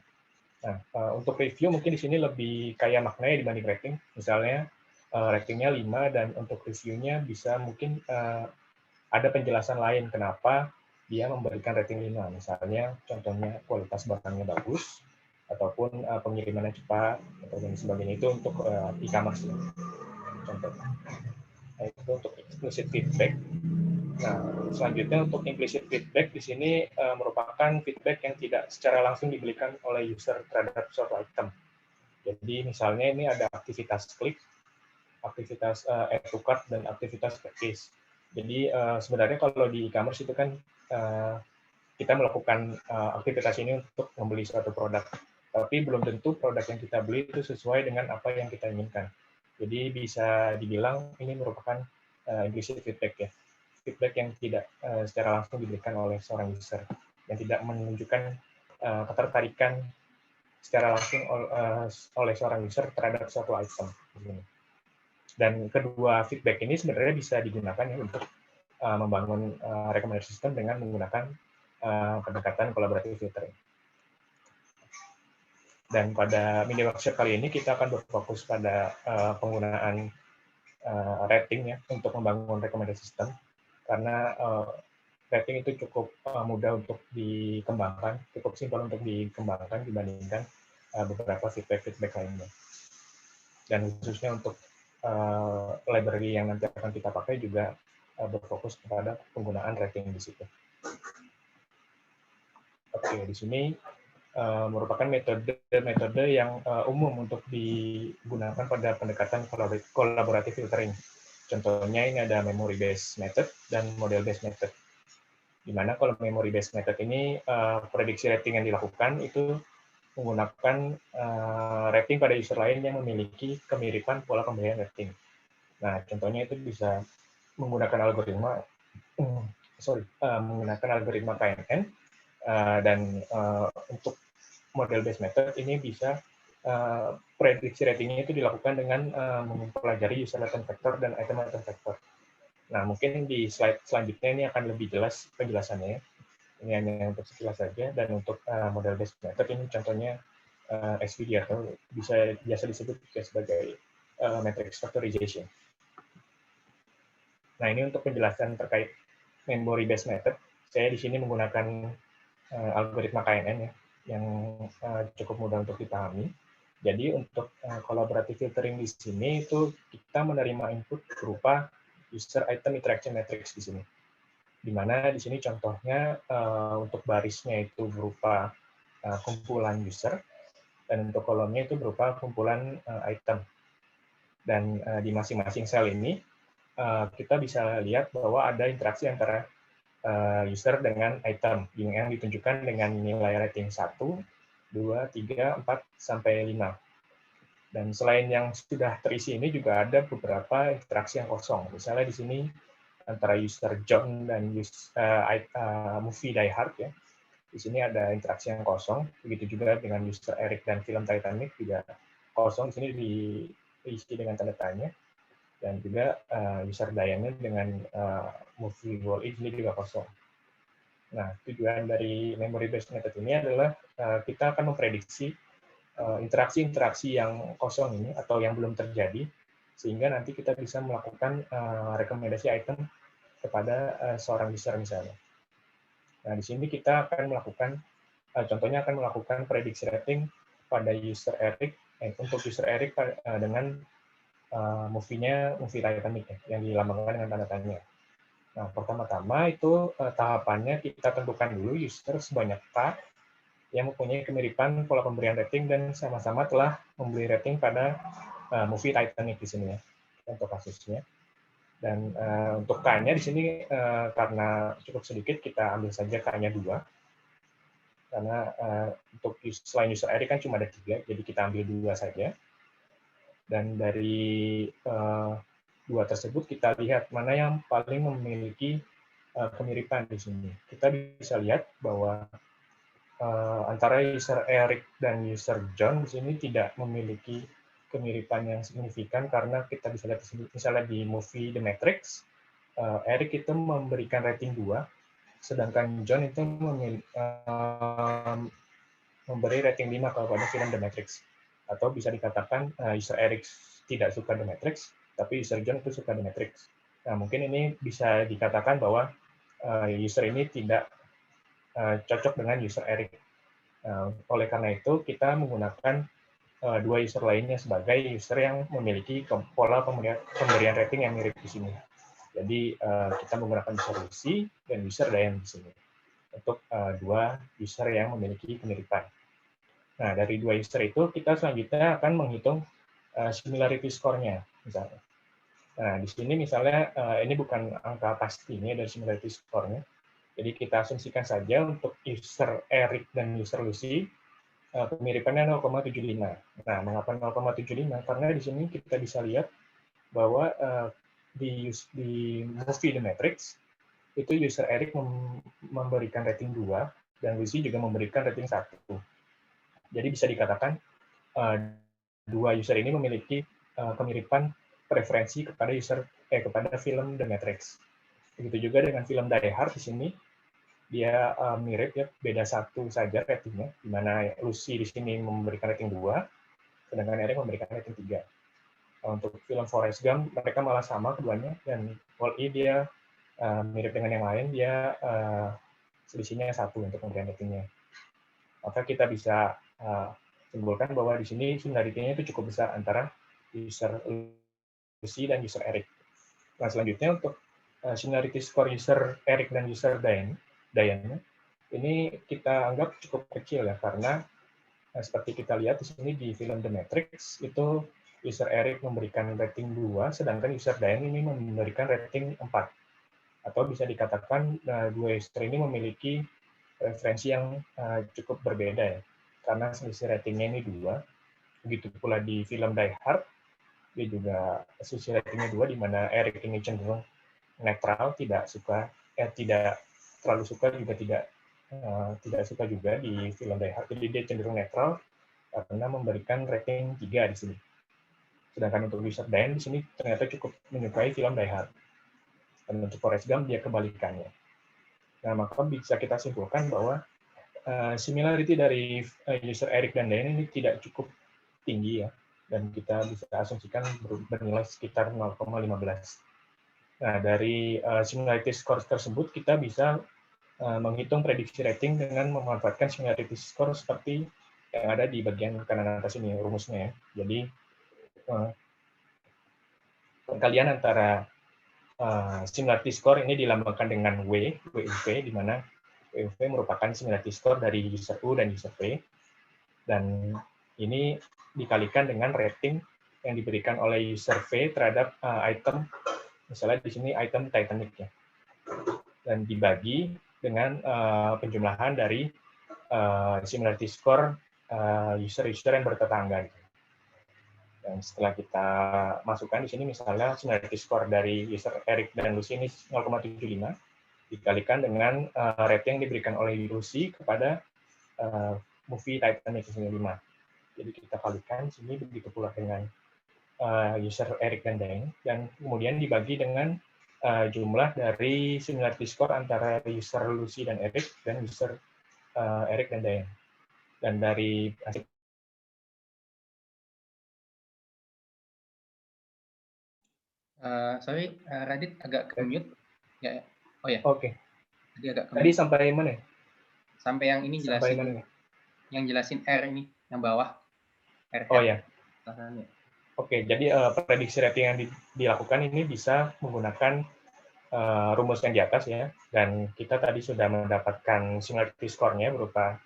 Nah, untuk review mungkin di sini lebih kaya maknanya dibanding rating. Misalnya ratingnya 5 dan untuk reviewnya bisa mungkin ada penjelasan lain kenapa dia memberikan rating 5. Misalnya contohnya kualitas barangnya bagus, ataupun pengirimannya cepat, atau dan sebagainya. Itu untuk e-commerce ya, contohnya. Nah, itu untuk explicit feedback. Nah, selanjutnya untuk implicit feedback di sini merupakan feedback yang tidak secara langsung diberikan oleh user terhadap suatu item. Jadi misalnya ini ada aktivitas klik, aktivitas add to cart, dan aktivitas purchase. Jadi sebenarnya kalau di e-commerce itu kan kita melakukan aktivitas ini untuk membeli suatu produk, tapi belum tentu produk yang kita beli itu sesuai dengan apa yang kita inginkan. Jadi bisa dibilang ini merupakan implicit feedback ya, feedback yang tidak secara langsung diberikan oleh seorang user, yang tidak menunjukkan ketertarikan secara langsung oleh seorang user terhadap suatu item. Dan kedua feedback ini sebenarnya bisa digunakan ya untuk membangun recommender system dengan menggunakan pendekatan collaborative filtering. Dan pada mini workshop kali ini kita akan berfokus pada penggunaan rating ya untuk membangun recommender system, karena rating itu cukup mudah untuk dikembangkan, cukup simpel untuk dikembangkan dibandingkan beberapa feedback lainnya. Dan khususnya untuk library yang nanti akan kita pakai juga berfokus kepada penggunaan rating di situ. Oke, di sini merupakan metode yang umum untuk digunakan pada pendekatan collaborative filtering. Contohnya ini ada memory based method dan model based method. Di mana kalau memory based method ini prediksi rating yang dilakukan itu menggunakan rating pada user lain yang memiliki kemiripan pola pemberian rating. Nah, contohnya itu bisa menggunakan menggunakan algoritma KNN, dan untuk model based method ini bisa prediksi ratingnya itu dilakukan dengan mempelajari user latent vector dan item latent vector. Nah, mungkin di slide selanjutnya ini akan lebih jelas penjelasannya. Ini hanya untuk sekilas saja, dan untuk model based method ini contohnya SVD atau biasa disebut juga sebagai matrix factorization. Nah, ini untuk penjelasan terkait memory based method. Saya di sini menggunakan algoritma KNN ya, yang cukup mudah untuk dipahami. Jadi untuk collaborative filtering di sini itu kita menerima input berupa user item interaction matrix di sini. Di mana di sini contohnya untuk barisnya itu berupa kumpulan user, dan untuk kolomnya itu berupa kumpulan item. Dan di masing-masing sel ini kita bisa lihat bahwa ada interaksi antara user dengan item yang ditunjukkan dengan nilai rating 1, 2, 3, 4, sampai 5. Dan selain yang sudah terisi ini juga ada beberapa interaksi yang kosong. Misalnya di sini antara user John dan movie Die Hard ya. Di sini ada interaksi yang kosong. Begitu juga dengan user Eric dan film Titanic juga kosong. Di sini diisi dengan tanda tanya. Dan juga user Diane dengan movie Wall-E ini juga kosong. Nah, tujuan dari memory based method ini adalah kita akan memprediksi interaksi-interaksi yang kosong ini atau yang belum terjadi, sehingga nanti kita bisa melakukan rekomendasi item kepada seorang user misalnya. Nah, di sini kita akan melakukan, contohnya akan melakukan prediksi rating pada user Eric, untuk user Eric dengan movie-nya movie Titanic ya, yang dilambangkan dengan tanda tanya. Nah, pertama-tama itu tahapannya kita tentukan dulu user sebanyak K yang mempunyai kemiripan pola pemberian rating dan sama-sama telah memberi rating pada movie Titanic di sini ya, untuk kasusnya. Dan untuk K-nya di sini karena cukup sedikit, kita ambil saja K-nya 2. Karena untuk selain user Eric kan cuma ada 3, jadi kita ambil 2 saja. Dan dari 2 tersebut kita lihat mana yang paling memiliki kemiripan di sini. Kita bisa lihat bahwa antara user Eric dan user John di sini tidak memiliki kemiripan yang signifikan, karena kita bisa lihat misalnya di movie The Matrix, Eric itu memberikan rating 2, sedangkan John itu memberi rating 5 kepada film The Matrix. Atau bisa dikatakan user Eric tidak suka The Matrix, tapi user John itu suka The Matrix. Nah, mungkin ini bisa dikatakan bahwa user ini tidak cocok dengan user Eric. Oleh karena itu, kita menggunakan 2 user lainnya sebagai user yang memiliki pola pemberian rating yang mirip di sini. Jadi, kita menggunakan user Lucy dan user Diane di sini untuk 2 user yang memiliki kemiripan. Nah, dari 2 user itu, kita selanjutnya akan menghitung similarity score-nya, misalnya. Nah, di sini misalnya, ini bukan angka pasti, ini ada similarity score-nya. Jadi kita asumsikan saja untuk user Eric dan user Lucy, kemiripannya 0,75. Nah, mengapa 0,75? Karena di sini kita bisa lihat bahwa di movie The Matrix, itu user Eric memberikan rating 2, dan Lucy juga memberikan rating 1. Jadi bisa dikatakan 2 user ini memiliki kemiripan preferensi kepada film The Matrix. Begitu juga dengan film Die Hard di sini, dia mirip ya, beda 1 saja ratingnya, di mana Lucy di sini memberikan rating 2, sedangkan Eric memberikan rating 3. Untuk film Forrest Gump, mereka malah sama keduanya, dan Wall-E dia mirip dengan yang lain, dia selisihnya 1 untuk pemberian ratingnya. Maka kita bisa simpulkan bahwa di sini similarity-nya itu cukup besar antara user Lucy dan user Eric. Nah, selanjutnya untuk similarity score user Eric dan user Diane, ini kita anggap cukup kecil ya, karena seperti kita lihat di sini di film The Matrix, itu user Eric memberikan rating 2, sedangkan user Diane ini memberikan rating 4. Atau bisa dikatakan 2 user ini memiliki referensi yang cukup berbeda ya, karena selisih ratingnya ini 2. Begitu pula di film Die Hard, dia juga selisih ratingnya 2, di mana Eric ini cenderung netral, tidak terlalu suka, juga tidak suka juga di film Die Hard. Jadi dia cenderung netral karena memberikan rating 3 di sini. Sedangkan untuk user Diane di sini ternyata cukup menyukai film Die Hard. Dan untuk Forrest Gump dia kebalikannya. Nah, maka bisa kita simpulkan bahwa similarity dari user Eric dan Diane ini tidak cukup tinggi ya, dan kita bisa asumsikan bernilai sekitar 0,15. Nah, dari similarity score tersebut kita bisa menghitung prediksi rating dengan memanfaatkan similarity score seperti yang ada di bagian kanan atas ini rumusnya ya. Jadi perkalian antara similarity score ini dilambangkan dengan WUV, di mana WUV merupakan similarity score dari user U dan user V, dan ini dikalikan dengan rating yang diberikan oleh user V terhadap item, misalnya di sini item Titanic ya, dan dibagi dengan penjumlahan dari similarity score user-user yang bertetangga. Dan setelah kita masukkan di sini misalnya similarity score dari user Eric dan Lucy ini 0,75 dikalikan dengan rating yang diberikan oleh Lucy kepada movie Titanic 5. Jadi kita kalikan sini begitu pula dengan user Eric dan Diane, dan kemudian dibagi dengan jumlah dari similarity score antara user Lucy dan Eric dan user Eric dan Diane. Dan dari hasil sorry, Radit agak ke-mute. Ya. Oh ya. Oke. Tadi agak Tadi sampai mana? Sampai yang ini jelasin. Mana? Yang jelasin R ini, yang bawah. R. Oh ya. Ya. Oke, jadi prediksi rating yang dilakukan ini bisa menggunakan rumus yang di atas ya, dan kita tadi sudah mendapatkan similarity score-nya berupa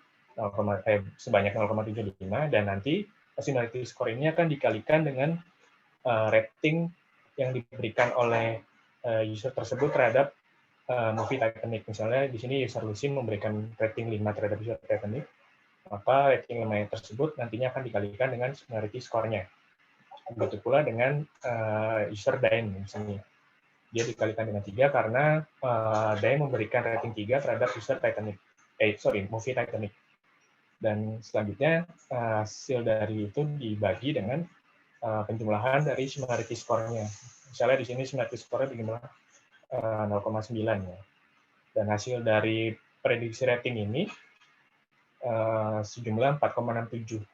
sebanyak 0,75, dan nanti similarity score ini akan dikalikan dengan rating yang diberikan oleh user tersebut terhadap movie Titanic. Misalnya di sini user Lucy memberikan rating 5 terhadap user Titanic, maka rating 5 tersebut nantinya akan dikalikan dengan similarity score-nya. Begitu pula dengan user Diane misalnya. Dia dikalikan dengan 3 karena Diane memberikan rating 3 terhadap user Titanic. Movie Titanic. Dan selanjutnya hasil dari itu dibagi dengan penjumlahan dari similarity score-nya. Misalnya di sini similarity score-nya berjumlah 0,9 ya. Dan hasil dari prediksi rating ini sejumlah 4,67,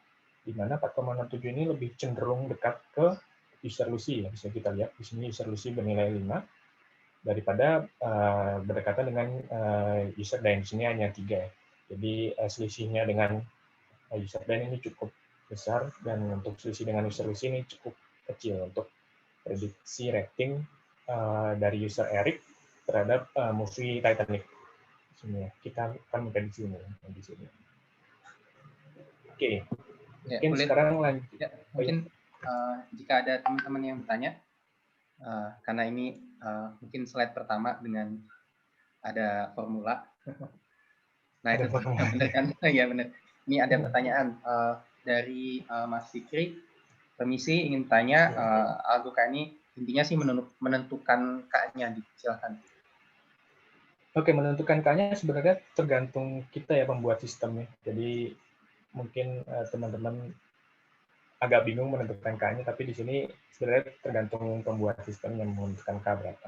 di mana 4,67 ini lebih cenderung dekat ke user Lucy ya. Bisa kita lihat di sini user Lucy bernilai 5 daripada berdekatan dengan user Diane. Di sini hanya 3 ya. Jadi selisihnya dengan user Diane ini cukup besar, dan untuk selisih dengan user Lucy ini cukup kecil untuk prediksi rating dari user Eric terhadap movie Titanic. Sini ya, kita akan memprediksi ini di sini. Oke, ya, mungkin sekarang lanjut. Ya, mungkin jika ada teman-teman yang bertanya, karena ini mungkin slide pertama dengan ada formula. Nah itu benar kan? Ya benar. Ini ada pertanyaan dari Mas Fikri. Permisi ingin tanya, Algoka ini intinya sih menentukan K-nya, silakan. Oke, menentukan K-nya sebenarnya tergantung kita ya pembuat sistemnya. Jadi mungkin teman-teman agak bingung menentukan K-nya, tapi di sini sebenarnya tergantung pembuat sistem yang menentukan K berapa.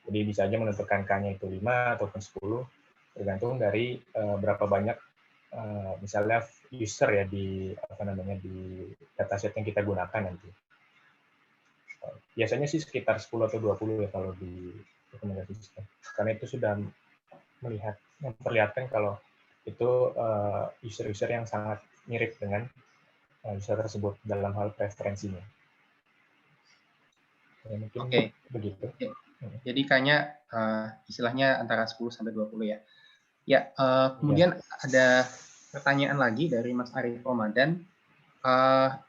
Jadi bisa aja menentukan K-nya itu 5 ataupun 10, tergantung dari berapa banyak misalnya user ya di dataset yang kita gunakan nanti. Biasanya sih sekitar 10 atau 20 ya kalau di rekomendasi sistem. Karena itu sudah memperlihatkan kalau itu user-user yang sangat mirip dengan user tersebut dalam hal preferensinya. Ya, mungkin begitu. Jadi kayaknya istilahnya antara 10 sampai 20 ya. Ya, kemudian ada pertanyaan lagi dari Mas Arif Ramadan.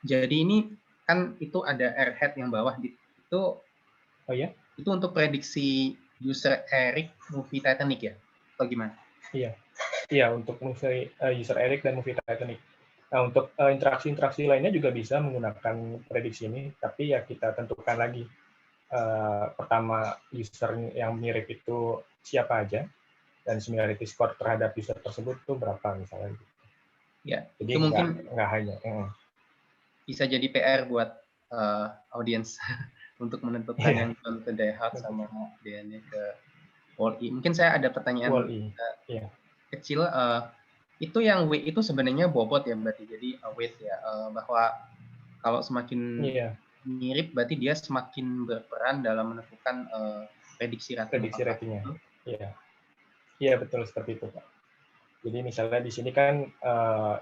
Jadi ini kan itu ada R-head yang bawah itu. Oh ya? Itu untuk prediksi user Eric movie Titanic ya? Atau gimana? Iya. Iya, untuk user Eric dan movie Titanic. Nah, untuk interaksi-interaksi lainnya juga bisa menggunakan prediksi ini, tapi ya kita tentukan lagi. Pertama, user yang mirip itu siapa aja, dan similarity score terhadap user tersebut itu berapa misalnya. Ya, jadi itu mungkin nggak hanya. Bisa jadi PR buat audiens. untuk menentukan yang jual ke Die-Hard sama dia-nya ke Wall-E. Mungkin saya ada pertanyaan Wall-E. kecil. Itu yang weight itu sebenarnya bobot ya berarti. Jadi weight ya, bahwa kalau semakin mirip berarti dia semakin berperan dalam menentukan prediksi ratingnya. Iya, betul seperti itu, Pak. Jadi misalnya di sini kan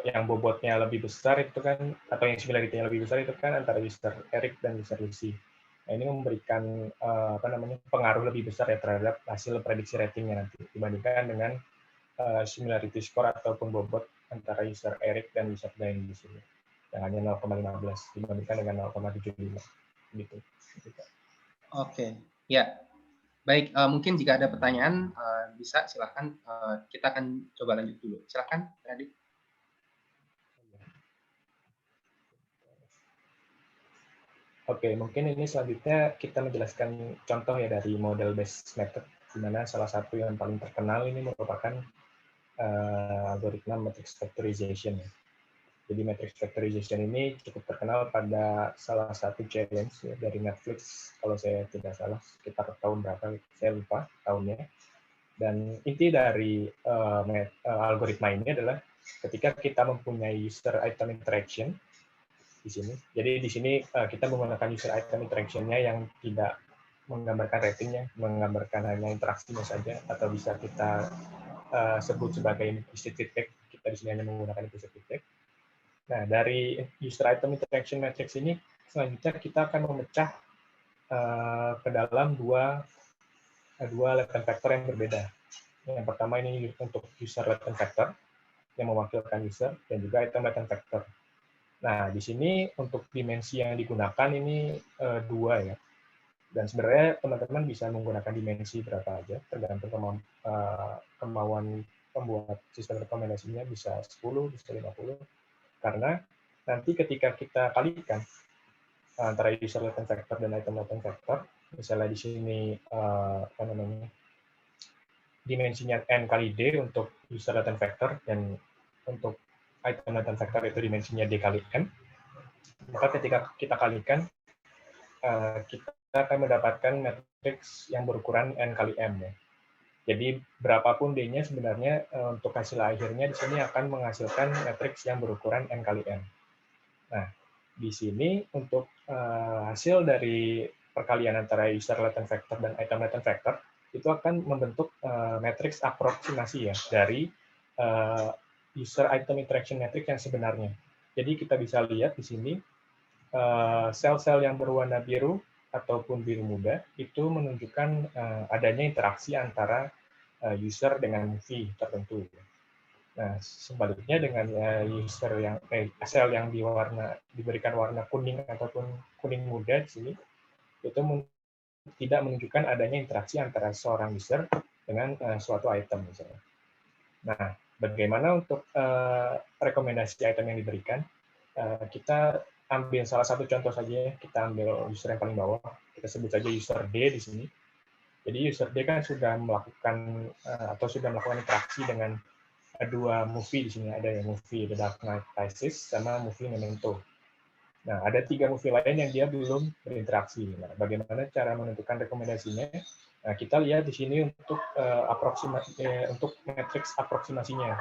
yang bobotnya lebih besar itu kan, atau yang similarity-nya lebih besar itu kan antara user Eric dan user Lucy. Nah, ini memberikan pengaruh lebih besar ya terhadap hasil prediksi ratingnya nanti dibandingkan dengan similarity score ataupun bobot antara user Eric dan user Diane di sini. Yang hanya 0,15 dibandingkan dengan 0,75 gitu. Oke, ya. Baik, mungkin jika ada pertanyaan bisa silahkan, kita akan coba lanjut dulu. Silahkan, Radit. Oke, mungkin ini selanjutnya kita menjelaskan contoh ya dari model based method, di mana salah satu yang paling terkenal ini merupakan algoritma matrix factorization. Jadi matrix factorization ini cukup terkenal pada salah satu challenge ya, dari Netflix, kalau saya tidak salah, sekitar tahun berapa, saya lupa tahunnya. Dan inti dari algoritma ini adalah ketika kita mempunyai user item interaction di sini. Jadi di sini kita menggunakan user item interaction-nya yang tidak menggambarkan ratingnya, menggambarkan hanya interaksinya saja, atau bisa kita sebut sebagai implicit feedback. Kita di sini hanya menggunakan implicit feedback. Nah, dari user item interaction matrix ini, selanjutnya kita akan memecah ke dalam dua latent vector yang berbeda. Yang pertama ini untuk user latent vector, yang mewakilkan user, dan juga item latent vector. Nah, di sini untuk dimensi yang digunakan ini dua ya. Dan sebenarnya teman-teman bisa menggunakan dimensi berapa aja, tergantung kemauan pembuat sistem rekomendasinya, bisa 10, bisa 50. Karena nanti ketika kita kalikan antara user latent vector dan item latent vector, misalnya di sini dimensinya n kali d untuk user latent vector, dan untuk item latent vector itu dimensinya d kali m, maka ketika kita kalikan, kita akan mendapatkan matriks yang berukuran n kali m. Ya. Jadi berapapun d-nya sebenarnya untuk hasil akhirnya di sini akan menghasilkan matriks yang berukuran n kali m. Nah, di sini untuk hasil dari perkalian antara user latent vector dan item latent vector itu akan membentuk matriks aproksimasi ya dari user item interaction matrix yang sebenarnya. Jadi kita bisa lihat di sini sel-sel yang berwarna biru ataupun biru muda itu menunjukkan adanya interaksi antara user dengan movie tertentu. Nah, sebaliknya dengan user yang sel yang diberikan warna kuning ataupun kuning muda di sini itu tidak menunjukkan adanya interaksi antara seorang user dengan suatu item misalnya. Nah, bagaimana untuk rekomendasi item yang diberikan? Kita ambil salah satu contoh saja, kita ambil user yang paling bawah, kita sebut saja user D di sini. Jadi user D kan sudah melakukan interaksi dengan dua movie di sini, ada yang movie The Dark Knight Rises sama movie Memento. Nah, ada 3 movie lain yang dia belum berinteraksi. Nah, bagaimana cara menentukan rekomendasinya? Nah, kita lihat di sini untuk untuk matriks aproksimasinya.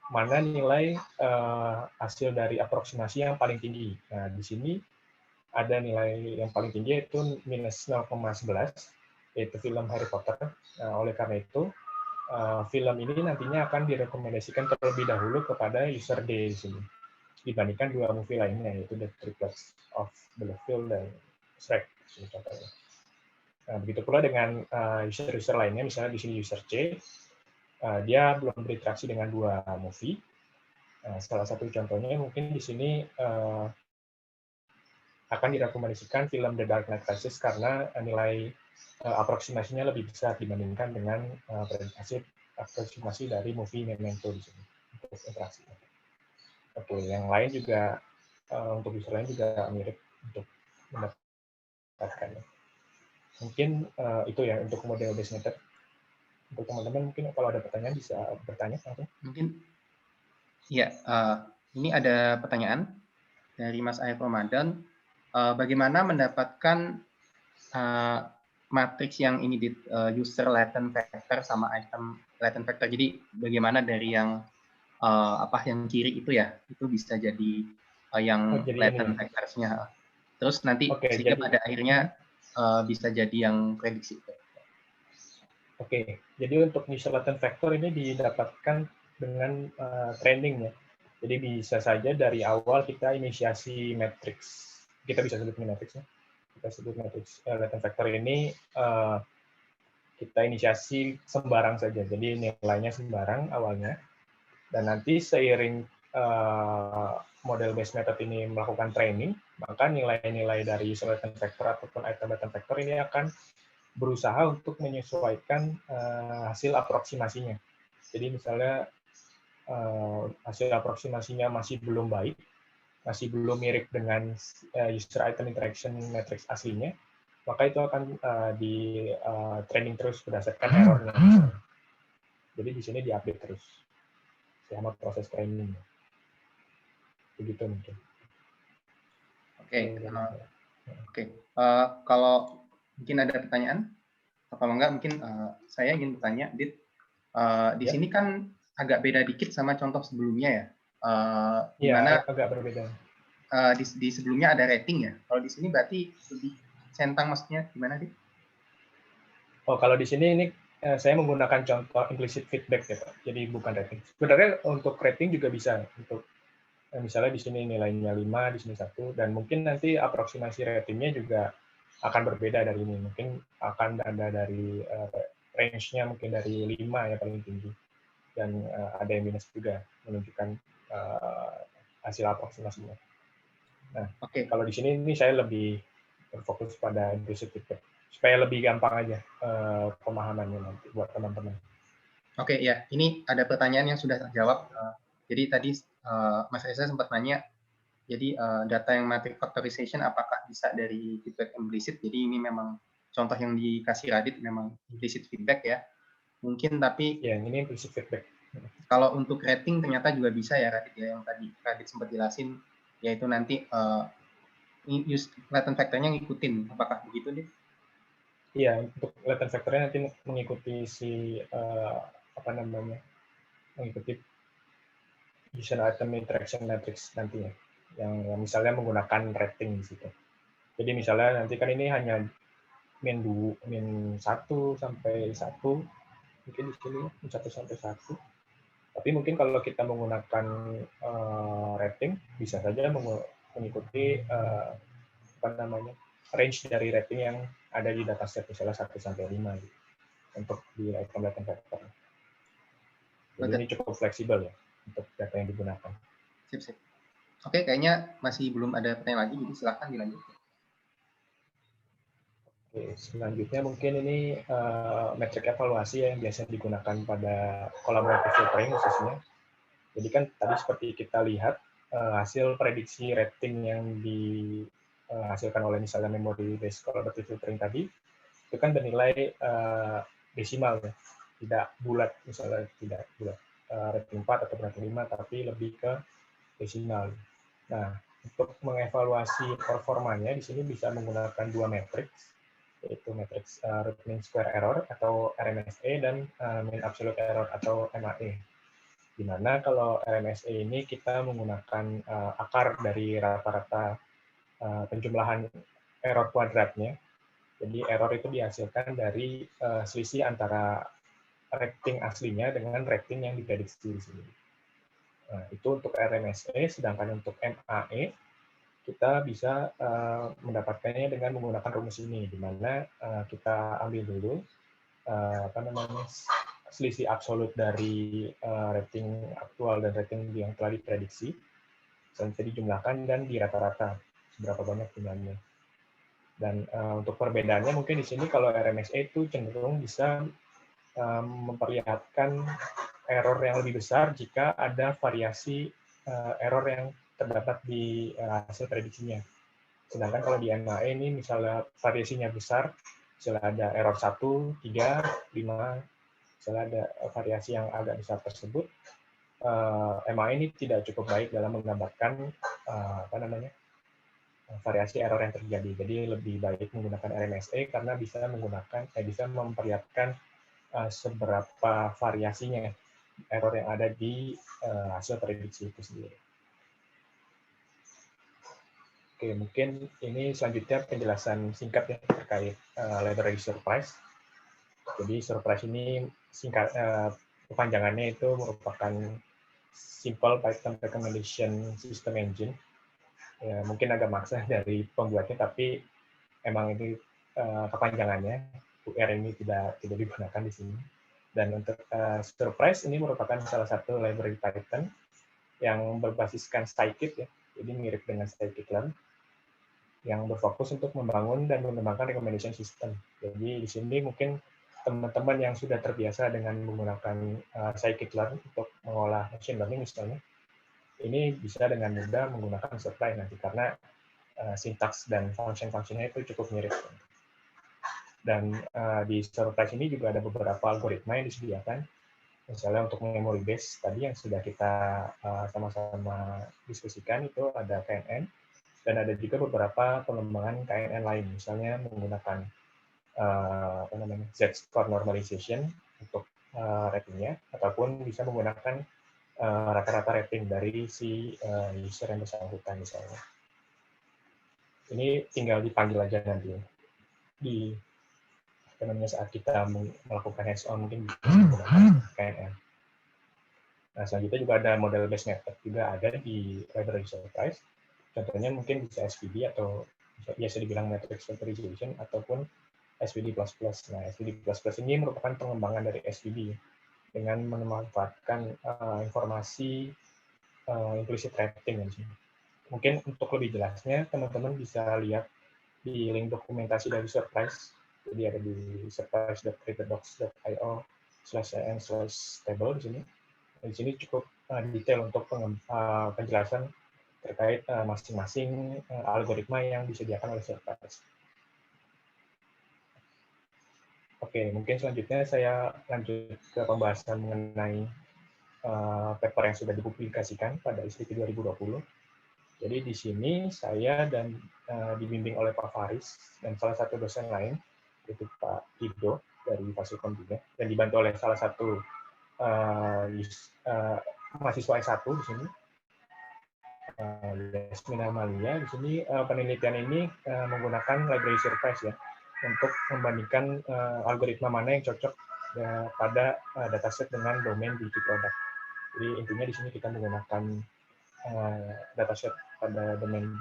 Mana nilai hasil dari aproksimasi yang paling tinggi. Nah, di sini ada nilai yang paling tinggi yaitu minus 0,11, yaitu film Harry Potter. Nah, oleh karena itu, film ini nantinya akan direkomendasikan terlebih dahulu kepada user D di sini, dibandingkan 2 movie lainnya, yaitu The Triplets of Belleville dan Shrek, contohnya. Nah, begitu pula dengan user-user lainnya, misalnya di sini user C, dia belum berinteraksi dengan 2 movie. Salah satu contohnya mungkin di sini akan direkomendasikan film The Dark Knight Rises karena nilai aproksimasinya lebih besar dibandingkan dengan aproksimasi dari movie Memento di sini untuk interaksi. Oke, yang lain juga untuk user lain juga mirip untuk mendapatkannya. Mungkin itu ya untuk model based method. Untuk teman-teman mungkin kalau ada pertanyaan bisa bertanya langsung. Mungkin ya, ini ada pertanyaan dari Mas Aif Ramadan. Bagaimana mendapatkan matriks yang ini di user latent vector sama item latent vector. Jadi bagaimana dari yang yang kiri itu ya, itu bisa jadi yang jadi latent ini. vectors-nya. Terus nanti sehingga pada akhirnya bisa jadi yang prediksi. Oke, jadi untuk user latent vector ini didapatkan dengan training ya. Jadi bisa saja dari awal kita inisiasi matrix. Kita bisa sebut matrix ya. Kita sebut matrix latent vector ini kita inisiasi sembarang saja. Jadi nilainya sembarang awalnya. Dan nanti seiring model based method ini melakukan training, maka nilai-nilai dari user latent vector ataupun item latent vector ini akan berusaha untuk menyesuaikan hasil aproksimasinya. Jadi misalnya hasil aproksimasinya masih belum baik, masih belum mirip dengan user item interaction matrix aslinya, maka itu akan di training terus berdasarkan errornya. Jadi di sini diupdate terus selama proses training. Begitu mungkin. Oke. Kalau mungkin ada pertanyaan, atau kalau enggak mungkin saya ingin bertanya, Dit. Di sini kan agak beda dikit sama contoh sebelumnya ya. Di mana agak berbeda. Di sebelumnya ada rating ya. Kalau di sini berarti lebih centang, maksudnya gimana, Dit? Oh, kalau di sini ini saya menggunakan contoh implicit feedback ya, Pak. Jadi bukan rating. Sebenarnya untuk rating juga bisa untuk misalnya di sini nilainya 5, di sini 1, dan mungkin nanti aproksimasi ratingnya juga akan berbeda dari ini. Mungkin akan ada dari range-nya mungkin dari 5 ya paling tinggi. Dan ada yang minus juga menunjukkan hasil aproksimasinya. Nah, kalau di sini ini saya lebih berfokus pada implicit feedback supaya lebih gampang aja pemahamannya nanti buat teman-teman. Oke, ya. Ini ada pertanyaan yang sudah terjawab. Jadi tadi Mas Reza sempat nanya, jadi data yang matrix factorization apakah bisa dari feedback implicit? Jadi ini memang contoh yang dikasih Radit memang implicit feedback ya. Mungkin tapi ya ini implicit feedback. Kalau untuk rating ternyata juga bisa ya Radit ya, yang tadi Radit sempat jelasin, yaitu nanti latent factor-nya ngikutin. Apakah begitu, Dit? Iya, untuk latent factor-nya nanti mengikuti si mengikuti user item interaction matrix nantinya, yang misalnya menggunakan rating di situ. Jadi misalnya nanti kan ini hanya min 1 sampai 1, mungkin di sini min 1 sampai 1. Tapi mungkin kalau kita menggunakan rating, bisa saja mengikuti range dari rating yang ada di dataset, misalnya 1 sampai 5 gitu, untuk di item latent vector. Jadi ini cukup fleksibel ya untuk data yang digunakan. Sip. Oke, kayaknya masih belum ada pertanyaan lagi, jadi silahkan dilanjutkan. Oke, selanjutnya mungkin ini metrik evaluasi yang biasa digunakan pada collaborative filtering khususnya. Jadi kan tadi seperti kita lihat hasil prediksi rating yang dihasilkan oleh misalnya memory based collaborative filtering tadi itu kan bernilai desimal ya, tidak bulat, misalnya tidak bulat rating 4 atau rating 5, tapi lebih ke desimal. Nah, untuk mengevaluasi performanya di sini bisa menggunakan dua matriks, yaitu matriks root mean square error atau RMSE dan mean absolute error atau MAE. Di mana kalau RMSE ini kita menggunakan akar dari rata-rata penjumlahan error kuadratnya. Jadi error itu dihasilkan dari selisih antara rating aslinya dengan rating yang diprediksi di sini. Nah, itu untuk RMSE, sedangkan untuk MAE kita bisa mendapatkannya dengan menggunakan rumus ini, di mana kita ambil dulu selisih absolut dari rating aktual dan rating yang telah diprediksi, nanti dijumlahkan dan dirata-rata seberapa banyak jumlahnya. Dan untuk perbedaannya mungkin di sini kalau RMSE itu cenderung bisa memperlihatkan error yang lebih besar jika ada variasi error yang terdapat di hasil prediksinya. Sedangkan kalau di MAE ini misalnya variasinya besar, misalnya ada error 1, 3, 5, misalnya ada variasi yang agak besar tersebut, MAE ini tidak cukup baik dalam menggambarkan variasi error yang terjadi. Jadi lebih baik menggunakan RMSE karena bisa bisa memperlihatkan seberapa variasinya error yang ada di hasil prediksi itu sendiri. Oke, mungkin ini selanjutnya penjelasan singkat ya terkait library surprise. Jadi surprise ini singkat kepanjangannya itu merupakan Simple Python Recommendation System Engine. Ya, mungkin agak maksa dari pembuatnya, tapi emang ini kepanjangannya. UR ini tidak digunakan di sini. Dan untuk surprise ini merupakan salah satu library Python yang berbasiskan scikit ya, jadi mirip dengan scikit-learn yang berfokus untuk membangun dan mengembangkan recommendation system. Jadi di sini mungkin teman-teman yang sudah terbiasa dengan menggunakan scikit-learn untuk mengolah machine learning misalnya, ini bisa dengan mudah menggunakan surprise nanti karena sintaks dan function-functionnya itu cukup mirip. Dan di surprise ini juga ada beberapa algoritma yang disediakan, misalnya untuk memory base tadi yang sudah kita sama-sama diskusikan itu ada KNN, dan ada juga beberapa pengembangan KNN lain, misalnya menggunakan Z-score normalization untuk ratingnya, ataupun bisa menggunakan rata-rata rating dari si user yang bersangkutan misalnya. Ini tinggal dipanggil aja nanti di saat kita melakukan hands-on mungkin bisa menggunakan KNN. Nah, selanjutnya juga ada model based method juga ada di library surprise. Contohnya mungkin bisa SVD atau biasa dibilang matrix factorization ataupun SVD++. Nah, SVD++ ini merupakan pengembangan dari SVD dengan memanfaatkan informasi implicit rating di sini. Mungkin untuk lebih jelasnya teman-teman bisa lihat di link dokumentasi dari surprise. Jadi ada di surprise.readerdocs.io/n/table di sini. Di sini cukup detail untuk penjelasan terkait masing-masing algoritma yang disediakan oleh surprise. Oke, mungkin selanjutnya saya lanjut ke pembahasan mengenai paper yang sudah dipublikasikan pada ISTIP 2020. Jadi di sini saya dan dibimbing oleh Pak Faris dan salah satu dosen lain, yaitu Pak Ido dari Fasilkom juga, dan dibantu oleh salah satu mahasiswa S1 di sini, Yasmina Amalia. Di sini penelitian ini menggunakan library surprise ya, untuk membandingkan algoritma mana yang cocok pada dataset dengan domain beauty product. Jadi intinya di sini kita menggunakan dataset pada domain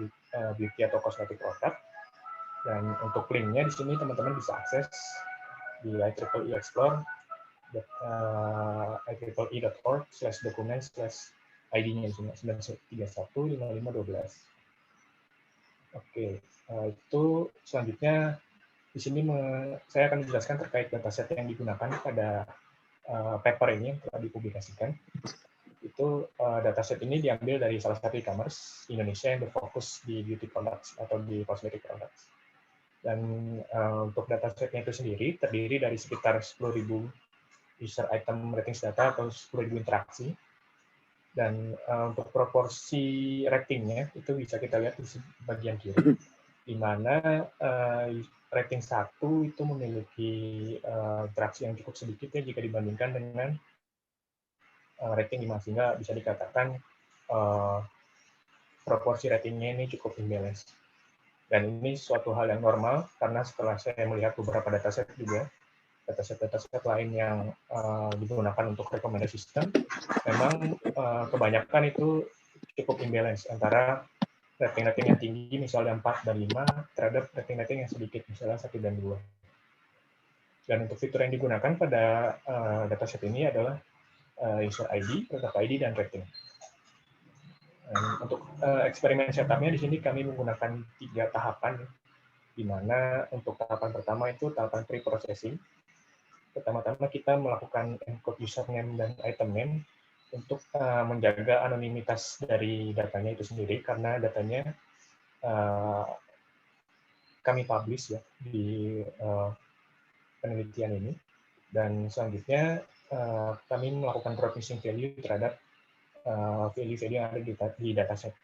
beauty atau cosmetic product. Dan untuk linknya di sini teman-teman bisa akses di IEEE Explore IEEE.org/document/ID-nya 9315512. Oke, itu selanjutnya di sini saya akan menjelaskan terkait dataset yang digunakan pada paper ini yang telah dipublikasikan. Itu dataset ini diambil dari salah satu e-commerce Indonesia yang berfokus di beauty products atau di cosmetic products. Dan untuk datasetnya itu sendiri terdiri dari sekitar 10.000 user item ratings data atau 10.000 interaksi. Dan untuk proporsi ratingnya itu bisa kita lihat di bagian kiri, di mana rating 1 itu memiliki interaksi yang cukup sedikit ya jika dibandingkan dengan rating 5, sehingga bisa dikatakan proporsi ratingnya ini cukup imbalance. Dan ini suatu hal yang normal karena setelah saya melihat beberapa dataset juga, dataset lain yang digunakan untuk recommendation system, memang kebanyakan itu cukup imbalance antara rating-rating yang tinggi, misalnya 4 dan 5, terhadap rating-rating yang sedikit, misalnya 1 dan 2. Dan untuk fitur yang digunakan pada dataset ini adalah user ID, product ID, dan rating. Untuk eksperimen setupnya di sini kami menggunakan 3 tahapan, di mana untuk tahapan pertama itu tahapan pre-processing. Pertama-tama kita melakukan encode username dan item name untuk menjaga anonimitas dari datanya itu sendiri, karena datanya kami publish ya di penelitian ini. Dan selanjutnya kami melakukan drop missing value terhadap value-value yang ada di dataset.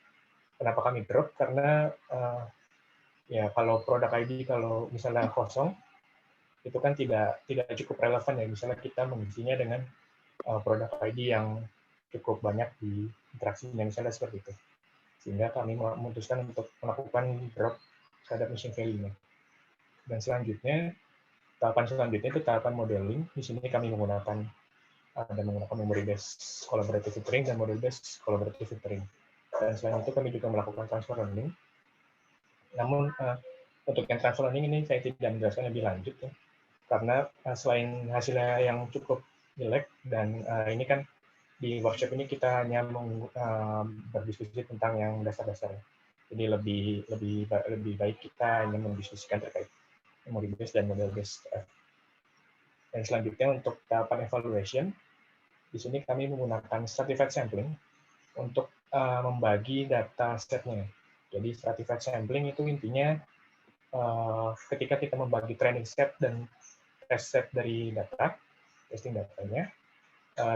Kenapa kami drop? Karena ya kalau produk ID kalau misalnya kosong itu kan tidak cukup relevan ya. Misalnya kita mengisinya dengan produk ID yang cukup banyak di interaksinya, misalnya seperti itu. Sehingga kami memutuskan untuk melakukan drop terhadap machine value-nya. Dan selanjutnya, tahapan selanjutnya itu tahapan modeling. Di sini kami menggunakan memory based collaborative filtering dan model based collaborative filtering. Dan selain itu kami juga melakukan transfer learning. Namun untuk yang transfer learning ini saya tidak menjelaskan lebih lanjut ya, karena selain hasilnya yang cukup jelek dan ini kan di workshop ini kita hanya berdiskusi tentang yang dasar-dasar. Jadi lebih baik kita hanya mendiskusikan terkait memory based dan model based. Dan selanjutnya untuk tahapan evaluation, di sini kami menggunakan stratified sampling untuk membagi data setnya. Jadi stratified sampling itu intinya ketika kita membagi training set dan test set dari data, testing datanya,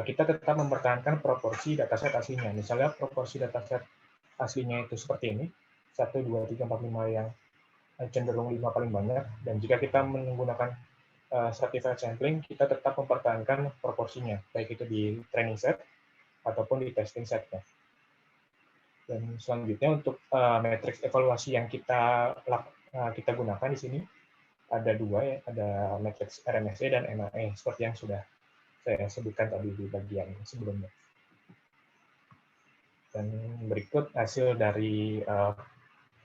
kita tetap mempertahankan proporsi dataset aslinya. Misalnya proporsi dataset aslinya itu seperti ini, 1, 2, 3, 4, 5 yang cenderung 5 paling banyak, dan jika kita menggunakan stratified sampling, kita tetap mempertahankan proporsinya, baik itu di training set ataupun di testing setnya. Dan selanjutnya untuk matriks evaluasi yang kita gunakan di sini ada dua ya, ada matriks RMSE dan MAE seperti yang sudah saya sebutkan tadi di bagian sebelumnya. Dan berikut hasil dari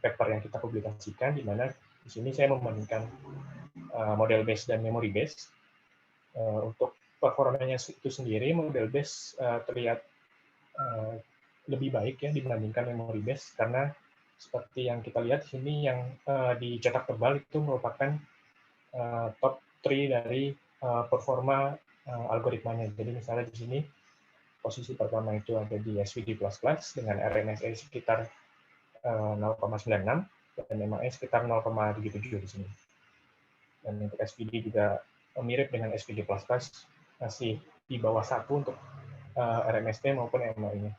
paper yang kita publikasikan, di mana di sini saya membandingkan model based dan memory based. Untuk performanya itu sendiri, model based terlihat lebih baik ya dibandingkan memory based, karena seperti yang kita lihat di sini yang dicetak tebal itu merupakan top 3 dari performa algoritmanya. Jadi misalnya di sini posisi pertama itu ada di SVD++ dengan RMSE sekitar 0,96 dan MAE sekitar 0,77 di sini. Dan untuk SVD juga mirip dengan SVD++, masih di bawah 1 untuk RMSE maupun MAE-nya.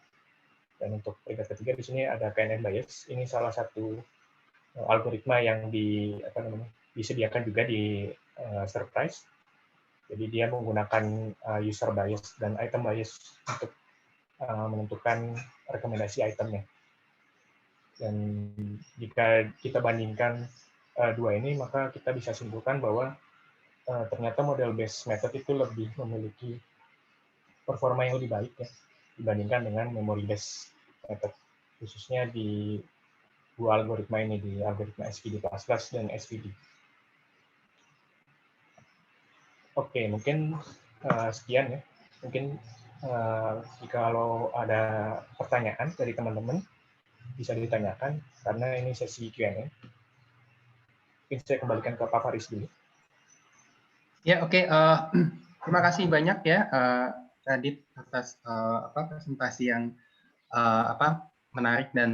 Dan untuk peringkat ketiga di sini ada KNN bias. Ini salah satu algoritma yang disediakan juga di Surprise. Jadi dia menggunakan user bias dan item bias untuk menentukan rekomendasi itemnya. Dan jika kita bandingkan dua ini, maka kita bisa simpulkan bahwa ternyata model based method itu lebih memiliki performa yang lebih baik ya, dibandingkan dengan memory based method, khususnya di dua algoritma ini, di algoritma SVD++ dan SVD. Oke, mungkin sekian ya. Mungkin kalau ada pertanyaan dari teman-teman, bisa ditanyakan, karena ini sesi Q&A. Mungkin saya kembalikan ke Pak Faris dulu. Ya, oke. Terima kasih banyak ya, Radit, atas presentasi yang menarik dan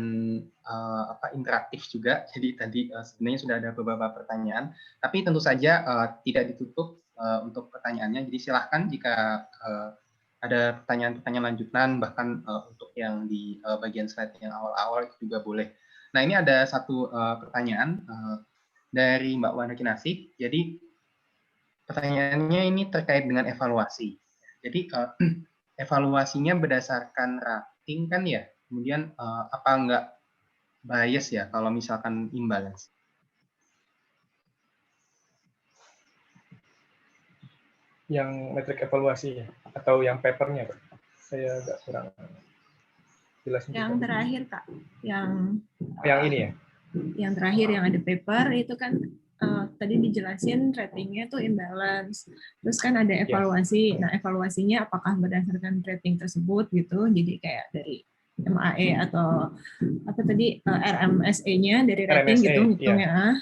interaktif juga. Jadi tadi sebenarnya sudah ada beberapa pertanyaan, tapi tentu saja tidak ditutup untuk pertanyaannya. Jadi silahkan jika ada pertanyaan-pertanyaan lanjutan, bahkan untuk yang di bagian slide yang awal-awal itu juga boleh. Nah, ini ada satu pertanyaan dari Mbak Wanda Kinasih. Jadi pertanyaannya ini terkait dengan evaluasi. Jadi evaluasinya berdasarkan rating kan ya? Kemudian apa enggak bias ya kalau misalkan imbalance? Yang metrik evaluasi atau yang papernya, Pak? Saya agak kurang jelas. Yang terakhir, Kak. Yang ini ya? Yang terakhir yang ada paper itu kan tadi dijelasin ratingnya tuh imbalance. Terus kan ada evaluasi. Nah, evaluasinya apakah berdasarkan rating tersebut gitu. Jadi kayak dari MAE atau apa tadi RMSE-nya dari rating gitu hitungnya.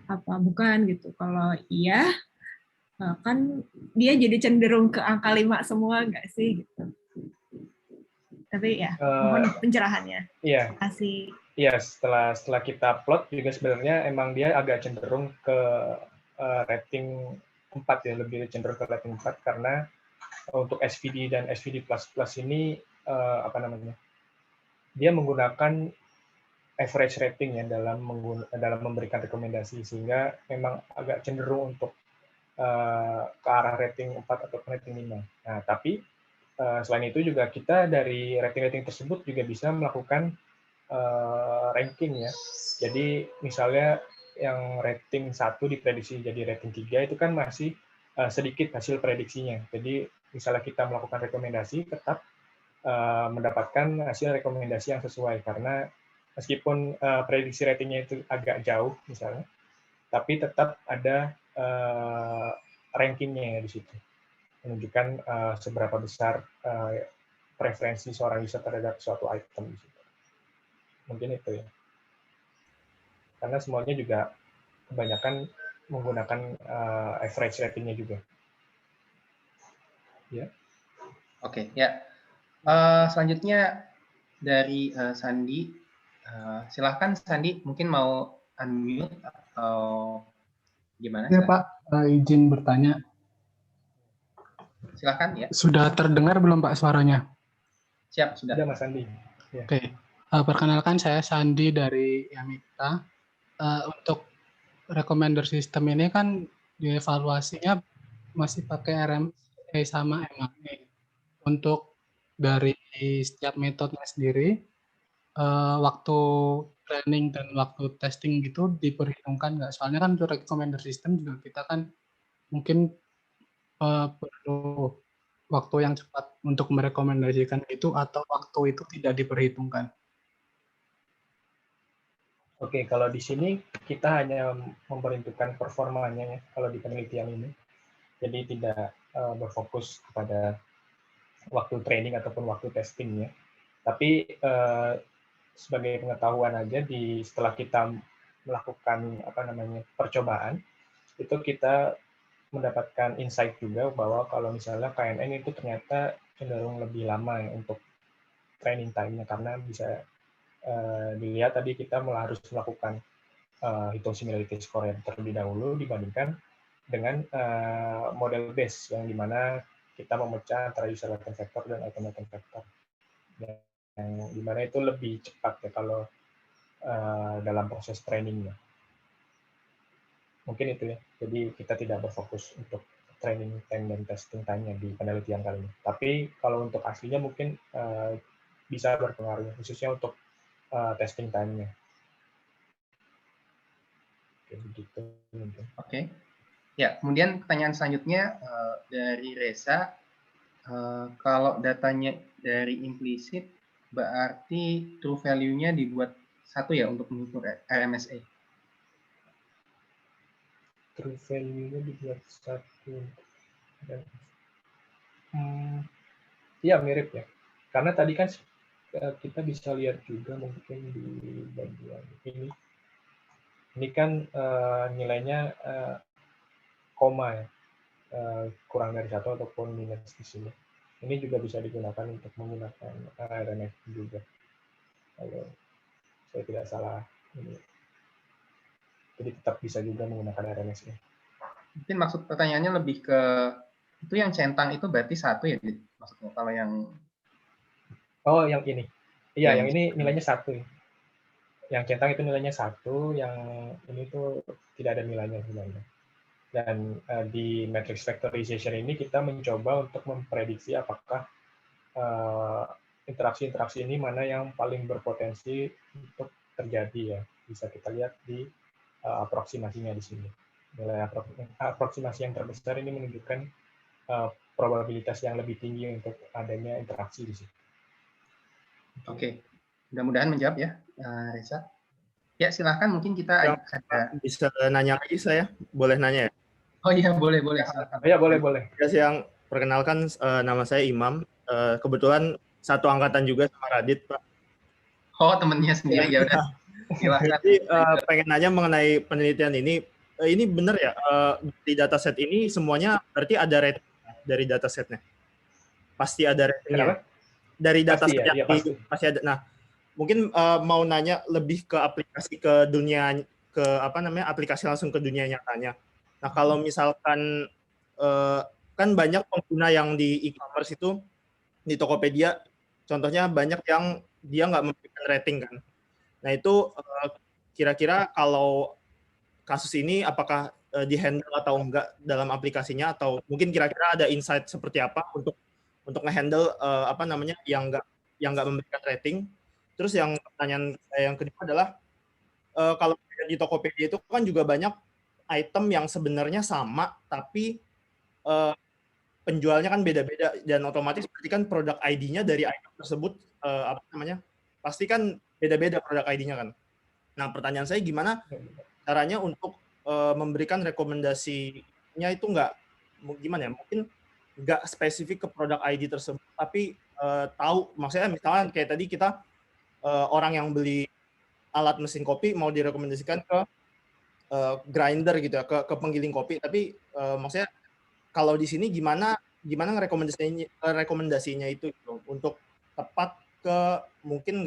Apa bukan gitu. Kalau iya kan dia jadi cenderung ke angka 5 semua nggak sih gitu. Tapi ya mohon pencerahannya. Iya. Kasih. Iya, setelah kita plot juga sebenarnya emang dia agak cenderung ke rating 4 ya, lebih cenderung ke rating 4 karena untuk SVD dan SVD++ ini dia menggunakan average rating ya dalam memberikan rekomendasi, sehingga memang agak cenderung untuk ke arah rating 4 atau rating 5. Nah, tapi selain itu juga kita dari rating-rating tersebut juga bisa melakukan ranking ya. Jadi misalnya yang rating 1 diprediksi jadi rating 3 itu kan masih sedikit hasil prediksinya. Jadi misalnya kita melakukan rekomendasi, tetap mendapatkan hasil rekomendasi yang sesuai, karena meskipun prediksi ratingnya itu agak jauh misalnya, tapi tetap ada rankingnya di situ, menunjukkan seberapa besar preferensi seorang user terhadap suatu item di situ. Mungkin itu ya. Karena semuanya juga kebanyakan menggunakan average ratingnya juga. Ya. Oke, ya. Selanjutnya dari Sandi. Silahkan Sandi, mungkin mau unmute atau gimana? Ya Pak, izin bertanya. Silahkan ya. Sudah terdengar belum Pak suaranya? Siap, sudah. Sudah Mas Andi. Ya. Oke. Perkenalkan saya Sandi dari Yamita. Untuk recommender system ini kan dievaluasinya masih pakai RMA sama MAE. Untuk dari setiap metodenya sendiri, waktu training dan waktu testing gitu diperhitungkan nggak? Soalnya kan untuk recommender system juga kita kan mungkin perlu waktu yang cepat untuk merekomendasikan itu, atau waktu itu tidak diperhitungkan. Oke, kalau di sini kita hanya memperhitungkan performanya ya, kalau di penelitian ini. Jadi tidak berfokus kepada waktu training ataupun waktu testing ya. Tapi sebagai pengetahuan aja, setelah kita melakukan percobaan, itu kita mendapatkan insight juga bahwa kalau misalnya KNN itu ternyata cenderung lebih lama ya untuk training time-nya, karena bisa dilihat tadi kita harus melakukan hitung similarity score yang terlebih dahulu dibandingkan dengan model base yang dimana kita memecah antara user latent vector dan item latent vector, yang dimana itu lebih cepat ya kalau dalam proses trainingnya. Mungkin itu ya. Jadi kita tidak berfokus untuk training time dan testing time-nya di penelitian kali ini. Tapi kalau untuk aslinya mungkin bisa berpengaruh, khususnya untuk testing time-nya. Oke, begitu mungkin. Oke. Ya, kemudian pertanyaan selanjutnya dari Reza. Kalau datanya dari implisit, berarti true value-nya dibuat satu ya untuk mengukur RMSE? True value-nya dibuat satu. Iya, mirip ya. Karena tadi kan kita bisa lihat juga mungkin di bagian ini. Ini kan nilainya koma ya, kurang dari 1 ataupun minus di sini. Ini juga bisa digunakan untuk menggunakan RMS juga. Kalau saya tidak salah ini. Jadi tetap bisa juga menggunakan RMS-nya. Mungkin maksud pertanyaannya lebih ke itu yang centang itu berarti satu ya, maksudnya kalau yang yang ini. Iya, yang ini nilainya 1. Yang centang itu nilainya 1, yang ini tuh tidak ada nilainya sebenarnya. Dan di matrix factorization ini kita mencoba untuk memprediksi apakah interaksi-interaksi ini mana yang paling berpotensi untuk terjadi ya. Bisa kita lihat di aproksimasinya di sini. Nilai aproksimasi yang terbesar ini menunjukkan probabilitas yang lebih tinggi untuk adanya interaksi di sini. Oke, mudah-mudahan menjawab ya, Reza. Ya, silahkan mungkin kita ada... Bisa nanya lagi saya? Boleh nanya ya? Oh iya, boleh. Silakan. Ya, boleh. Yang perkenalkan, nama saya Imam. Kebetulan satu angkatan juga sama Radit, Pak. Oh, temennya sendiri, ya udah. Silahkan. Jadi, pengen nanya mengenai penelitian ini. Ini benar ya, di dataset ini semuanya berarti ada rating dari datasetnya? Pasti ada ratingnya? Dari dataset yang pasti ada. Nah, mungkin mau nanya lebih ke aplikasi ke dunia, ke aplikasi langsung ke dunia nyatanya. Nah, kalau misalkan kan banyak pengguna yang di e-commerce itu, di Tokopedia, contohnya banyak yang dia nggak memberikan rating kan. Nah itu kira-kira kalau kasus ini apakah di-handle atau enggak dalam aplikasinya, atau mungkin kira-kira ada insight seperti apa untuk nge-handle yang enggak memberikan rating. Terus yang pertanyaan saya yang kedua adalah kalau di Tokopedia itu kan juga banyak item yang sebenarnya sama tapi penjualnya kan beda-beda, dan otomatis berarti kan produk ID-nya dari item tersebut pasti kan beda-beda produk ID-nya kan. Nah, pertanyaan saya gimana caranya untuk memberikan rekomendasinya itu mungkin nggak spesifik ke produk ID tersebut, tapi tahu, maksudnya misalnya kayak tadi kita orang yang beli alat mesin kopi mau direkomendasikan ke grinder gitu ya, ke penggiling kopi, tapi maksudnya kalau di sini gimana rekomendasinya itu gitu, untuk tepat ke mungkin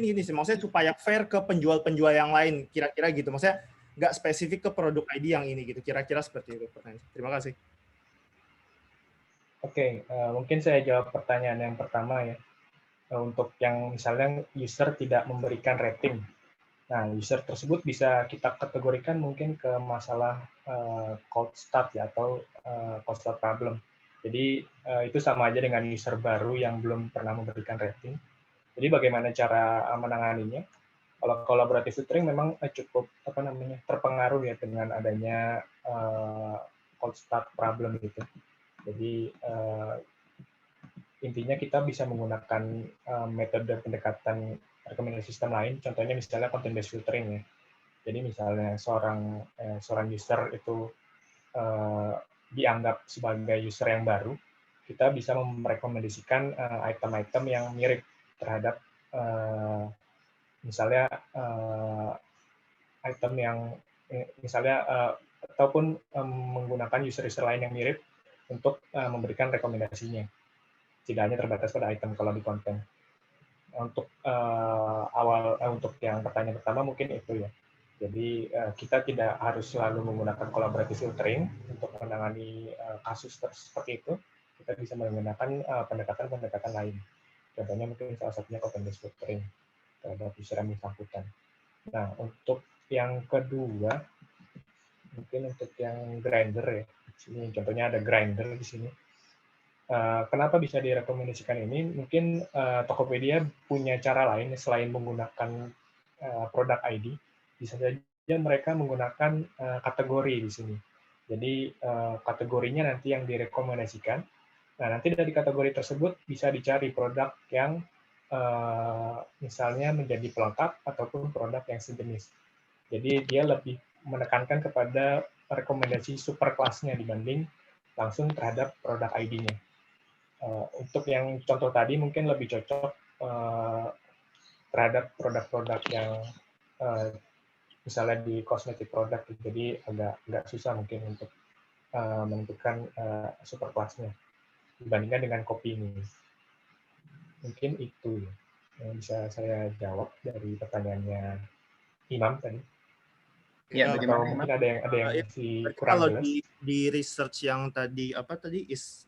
gini sih, maksudnya supaya fair ke penjual-penjual yang lain, kira-kira gitu, maksudnya nggak spesifik ke produk ID yang ini gitu, kira-kira seperti itu pertanyaan. Terima kasih. Oke, mungkin saya jawab pertanyaan yang pertama ya. Untuk yang misalnya user tidak memberikan rating. Nah, user tersebut bisa kita kategorikan mungkin ke masalah cold start ya, atau cold start problem. Jadi itu sama aja dengan user baru yang belum pernah memberikan rating. Jadi bagaimana cara menanganinya? Kalau collaborative filtering memang cukup terpengaruh ya dengan adanya cold start problem gitu. Jadi intinya kita bisa menggunakan metode pendekatan rekomendasi sistem lain, contohnya misalnya content based filtering ya. Jadi misalnya seorang user itu dianggap sebagai user yang baru, kita bisa merekomendasikan item-item yang mirip terhadap misalnya item yang misalnya ataupun menggunakan user-user lain yang mirip untuk memberikan rekomendasinya. Tidak hanya terbatas pada item kalau di konten. Untuk untuk yang pertanyaan pertama mungkin itu ya. Jadi kita tidak harus selalu menggunakan collaborative filtering untuk menangani kasus seperti itu. Kita bisa menggunakan pendekatan-pendekatan lain. Contohnya mungkin salah satunya content based filtering terhadap user yang bersangkutan. Nah, untuk yang kedua, mungkin untuk yang grinder ya. Di sini contohnya ada grinder di sini. Kenapa bisa direkomendasikan ini? Mungkin Tokopedia punya cara lain selain menggunakan produk ID. Bisa saja mereka menggunakan kategori di sini. Jadi kategorinya nanti yang direkomendasikan. Nah, nanti dari kategori tersebut bisa dicari produk yang misalnya menjadi pelengkap ataupun produk yang sejenis. Jadi dia lebih menekankan kepada rekomendasi superkelasnya dibanding langsung terhadap produk ID-nya. Untuk yang contoh tadi mungkin lebih cocok terhadap produk-produk yang misalnya di cosmetic product, jadi agak susah mungkin untuk menentukan superkelasnya dibandingkan dengan kopi ini. Mungkin itu yang bisa saya jawab dari pertanyaannya Imam tadi. Ya, bagaimana mungkin ada yang masih kurang kalau jelas. di research yang tadi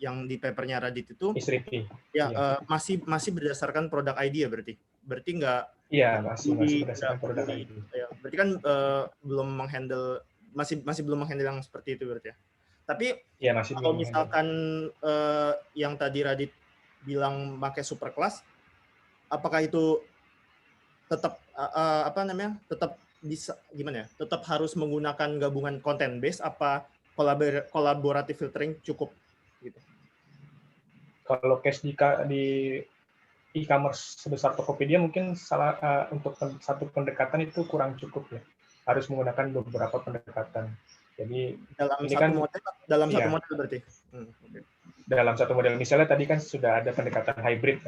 yang di papernya Radit itu ya, masih berdasarkan produk ID ya, berarti nggak masih berdasarkan produk ID. Ya, berarti kan belum menghandle masih belum menghandle yang seperti itu berarti ya. Tapi kalau misalkan yang tadi Radit bilang pakai superclass, apakah itu tetap tetap bisa gimana ya? Tetap harus menggunakan gabungan content base apa collaborative filtering cukup gitu? Kalau case di e-commerce sebesar Tokopedia mungkin untuk satu pendekatan itu kurang cukup ya. Harus menggunakan beberapa pendekatan. Jadi dalam satu model berarti. Dalam satu model, misalnya tadi kan sudah ada pendekatan hybrid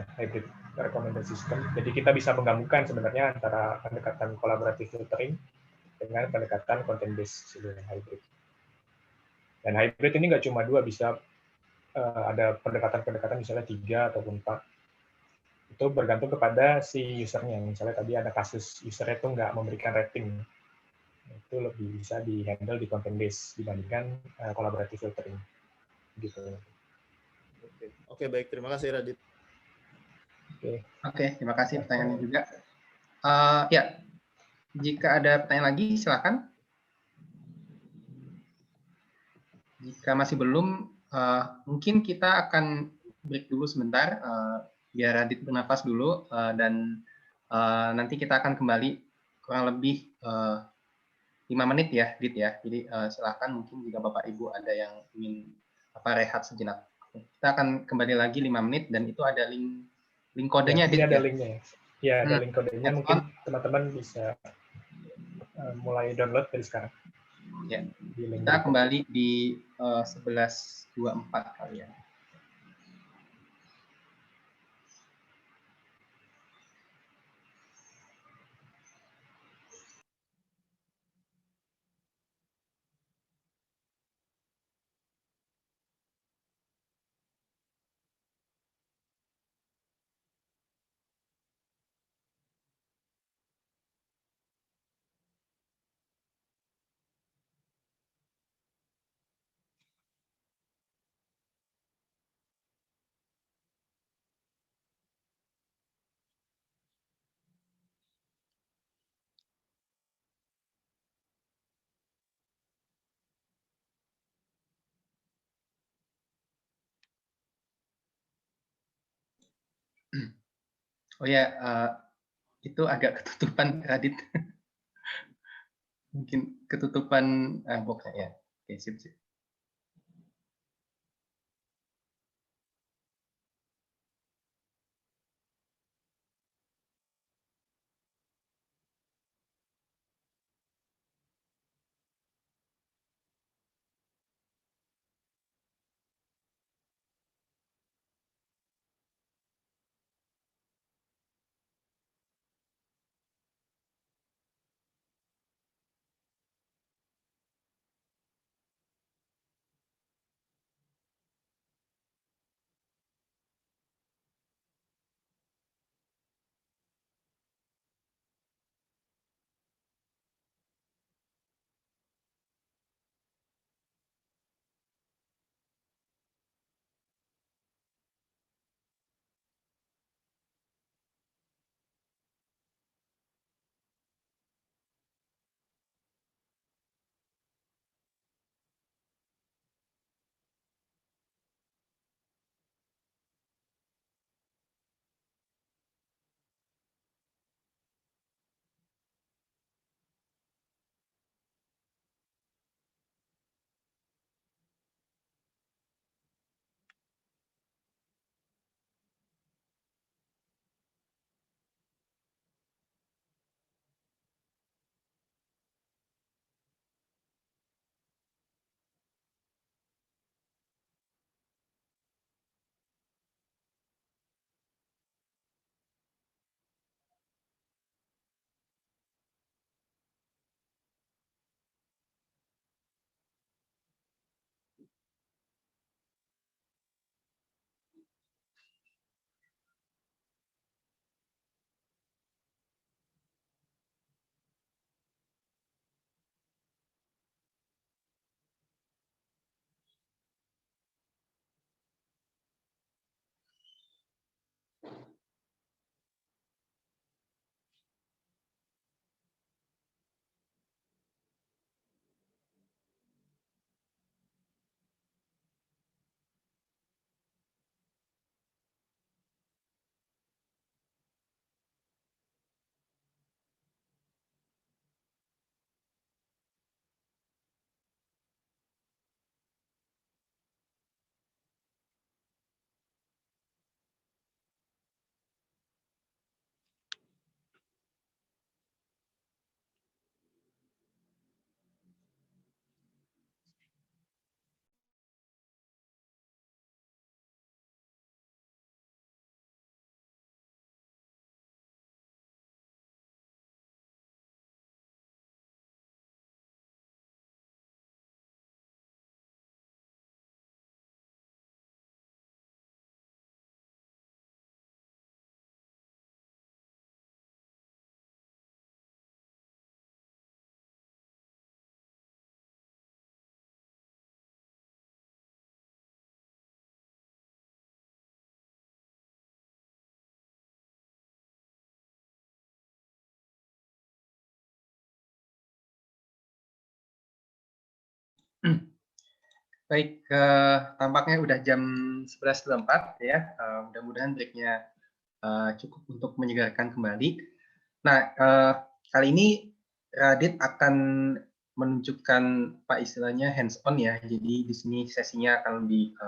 rekomendasi sistem. Jadi kita bisa menggabungkan sebenarnya antara pendekatan collaborative filtering dengan pendekatan content based hybrid. Dan hybrid ini nggak cuma dua, bisa ada pendekatan-pendekatan misalnya 3 ataupun 4. Itu bergantung kepada si usernya. Misalnya tadi ada kasus usernya itu nggak memberikan rating. Itu lebih bisa di-handle di content based dibandingkan collaborative filtering. Gitu. Oke, baik. Terima kasih, Radit. Oke, terima kasih pertanyaannya juga. Ya, jika ada pertanyaan lagi silakan. Jika masih belum, mungkin kita akan break dulu sebentar, biar Radit bernafas dulu, dan nanti kita akan kembali kurang lebih 5 menit ya, Dit ya. Jadi silakan mungkin jika Bapak Ibu ada yang ingin rehat sejenak. Kita akan kembali lagi 5 menit dan itu ada link kodenya, ya, Dit ada ya. linknya. Ya, ada link kodenya. Mungkin teman-teman bisa mulai download dari sekarang. Ya, kita kembali di 11.24 kali ya. Oh ya, itu agak ketutupan Radit. Mungkin ketutupan boxnya ya. Oke, sip, sip. Baik, tampaknya udah jam 11.24 ya. Mudah-mudahan break-nya cukup untuk menyegarkan kembali. Nah, kali ini Radit akan menunjukkan istilahnya hands-on ya. Jadi di sini sesinya akan lebih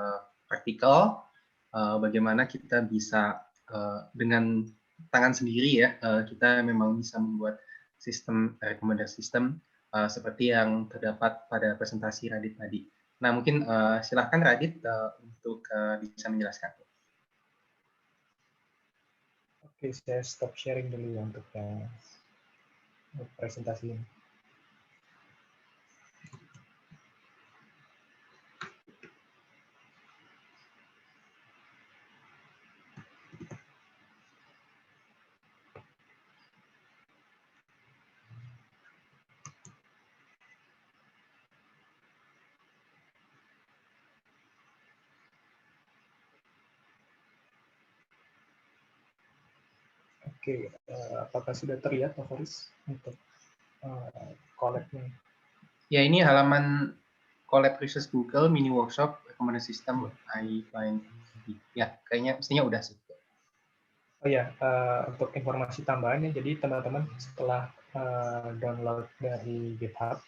praktikal. Bagaimana kita bisa dengan tangan sendiri ya, kita memang bisa membuat sistem rekomendasi sistem seperti yang terdapat pada presentasi Radit tadi. Nah, mungkin silahkan Radit untuk bisa menjelaskan. Oke, saya stop sharing dulu ya untuk yang presentasi ini. Oke, apakah sudah terlihat Pak Faris untuk collab-nya? Ya, ini halaman collab Research Google mini workshop rekomendasi sistem iFind. Ya, kayaknya mestinya udah sih. Oh ya, untuk informasi tambahannya, jadi teman-teman setelah download dari GitHub,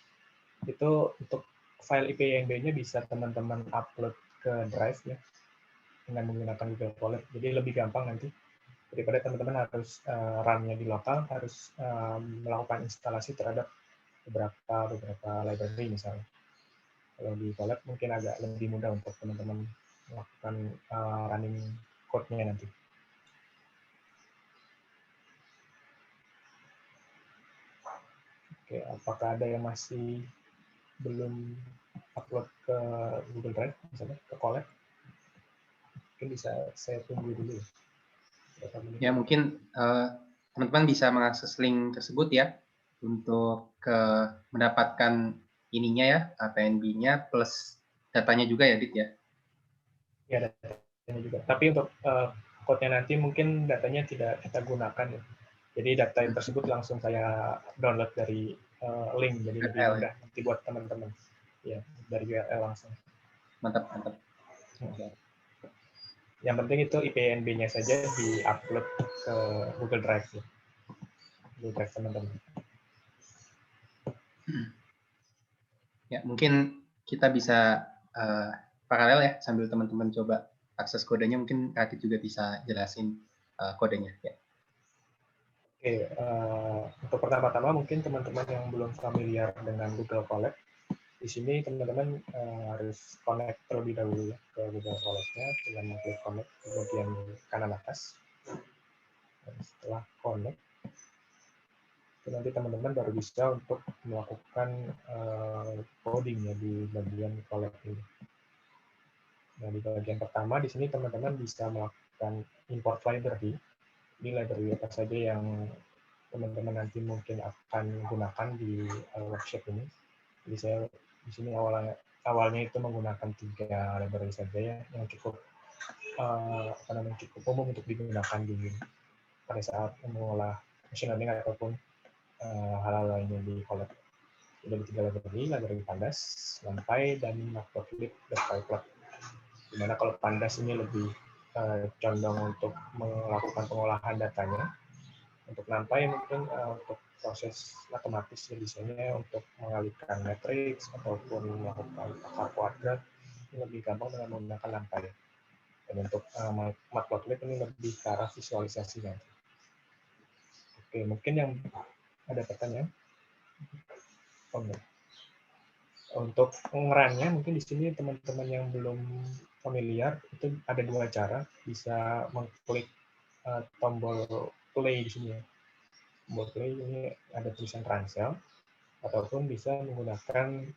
itu untuk file IPYNB-nya bisa teman-teman upload ke Drive ya, dengan menggunakan Google Colab. Jadi lebih gampang nanti daripada teman-teman harus run-nya di lokal, harus melakukan instalasi terhadap beberapa library misalnya. Kalau di Colab mungkin agak lebih mudah untuk teman-teman melakukan running code-nya nanti. Oke, apakah ada yang masih belum upload ke Google Drive misalnya, ke Colab? Mungkin bisa saya tunggu dulu. Ya, mungkin teman-teman bisa mengakses link tersebut ya untuk mendapatkan ininya ya, PNB-nya plus datanya juga ya, Dit ya. Ya, datanya juga. Tapi untuk code-nya nanti mungkin datanya tidak kita gunakan ya. Jadi data tersebut langsung saya download dari link, jadi lebih mudah nanti buat teman-teman. Ya, dari URL langsung. Mantap, mantap. Yang penting itu IPNB-nya saja di-upload ke Google Drive ya. Google Drive teman-teman. Ya, mungkin kita bisa paralel ya sambil teman-teman coba akses kodenya, mungkin Radit juga bisa jelasin kodenya ya. Oke, untuk pertama-tama mungkin teman-teman yang belum familiar dengan Google Colab, di sini teman-teman harus connect terlebih dahulu ya ke Google Colab-nya dengan mengklik connect di bagian kanan atas. Dan setelah connect, nanti teman-teman baru bisa untuk melakukan coding ya di bagian Colab ini. Nah, di bagian pertama di sini teman-teman bisa melakukan import library. Ini library apa saja yang teman-teman nanti mungkin akan gunakan di workshop ini. Jadi saya di sini awalnya itu menggunakan 3 library saja ya, yang cukup cukup umum untuk digunakan pada saat mengolah machine learning ataupun hal-hal lainnya di Colab. Jadi 3 library Pandas, NumPy, dan Matplotlib dan PyPlot. Dimana kalau Pandas ini lebih condong untuk melakukan pengolahan datanya. Untuk NumPy mungkin untuk proses matematis biasanya untuk mengalihkan matriks ataupun melakukan akar kuadrat ini lebih gampang dengan menggunakan NumPy. Dan untuk Matplotlib ini lebih ke arah visualisasinya. Oke, mungkin yang ada pertanyaan? Oh, enggak. Untuk ngerannya mungkin di sini teman-teman yang belum familiar itu ada 2 cara, bisa mengklik tombol play di sini ya. Tombol play ini ada tulisan Ransel, ataupun bisa menggunakan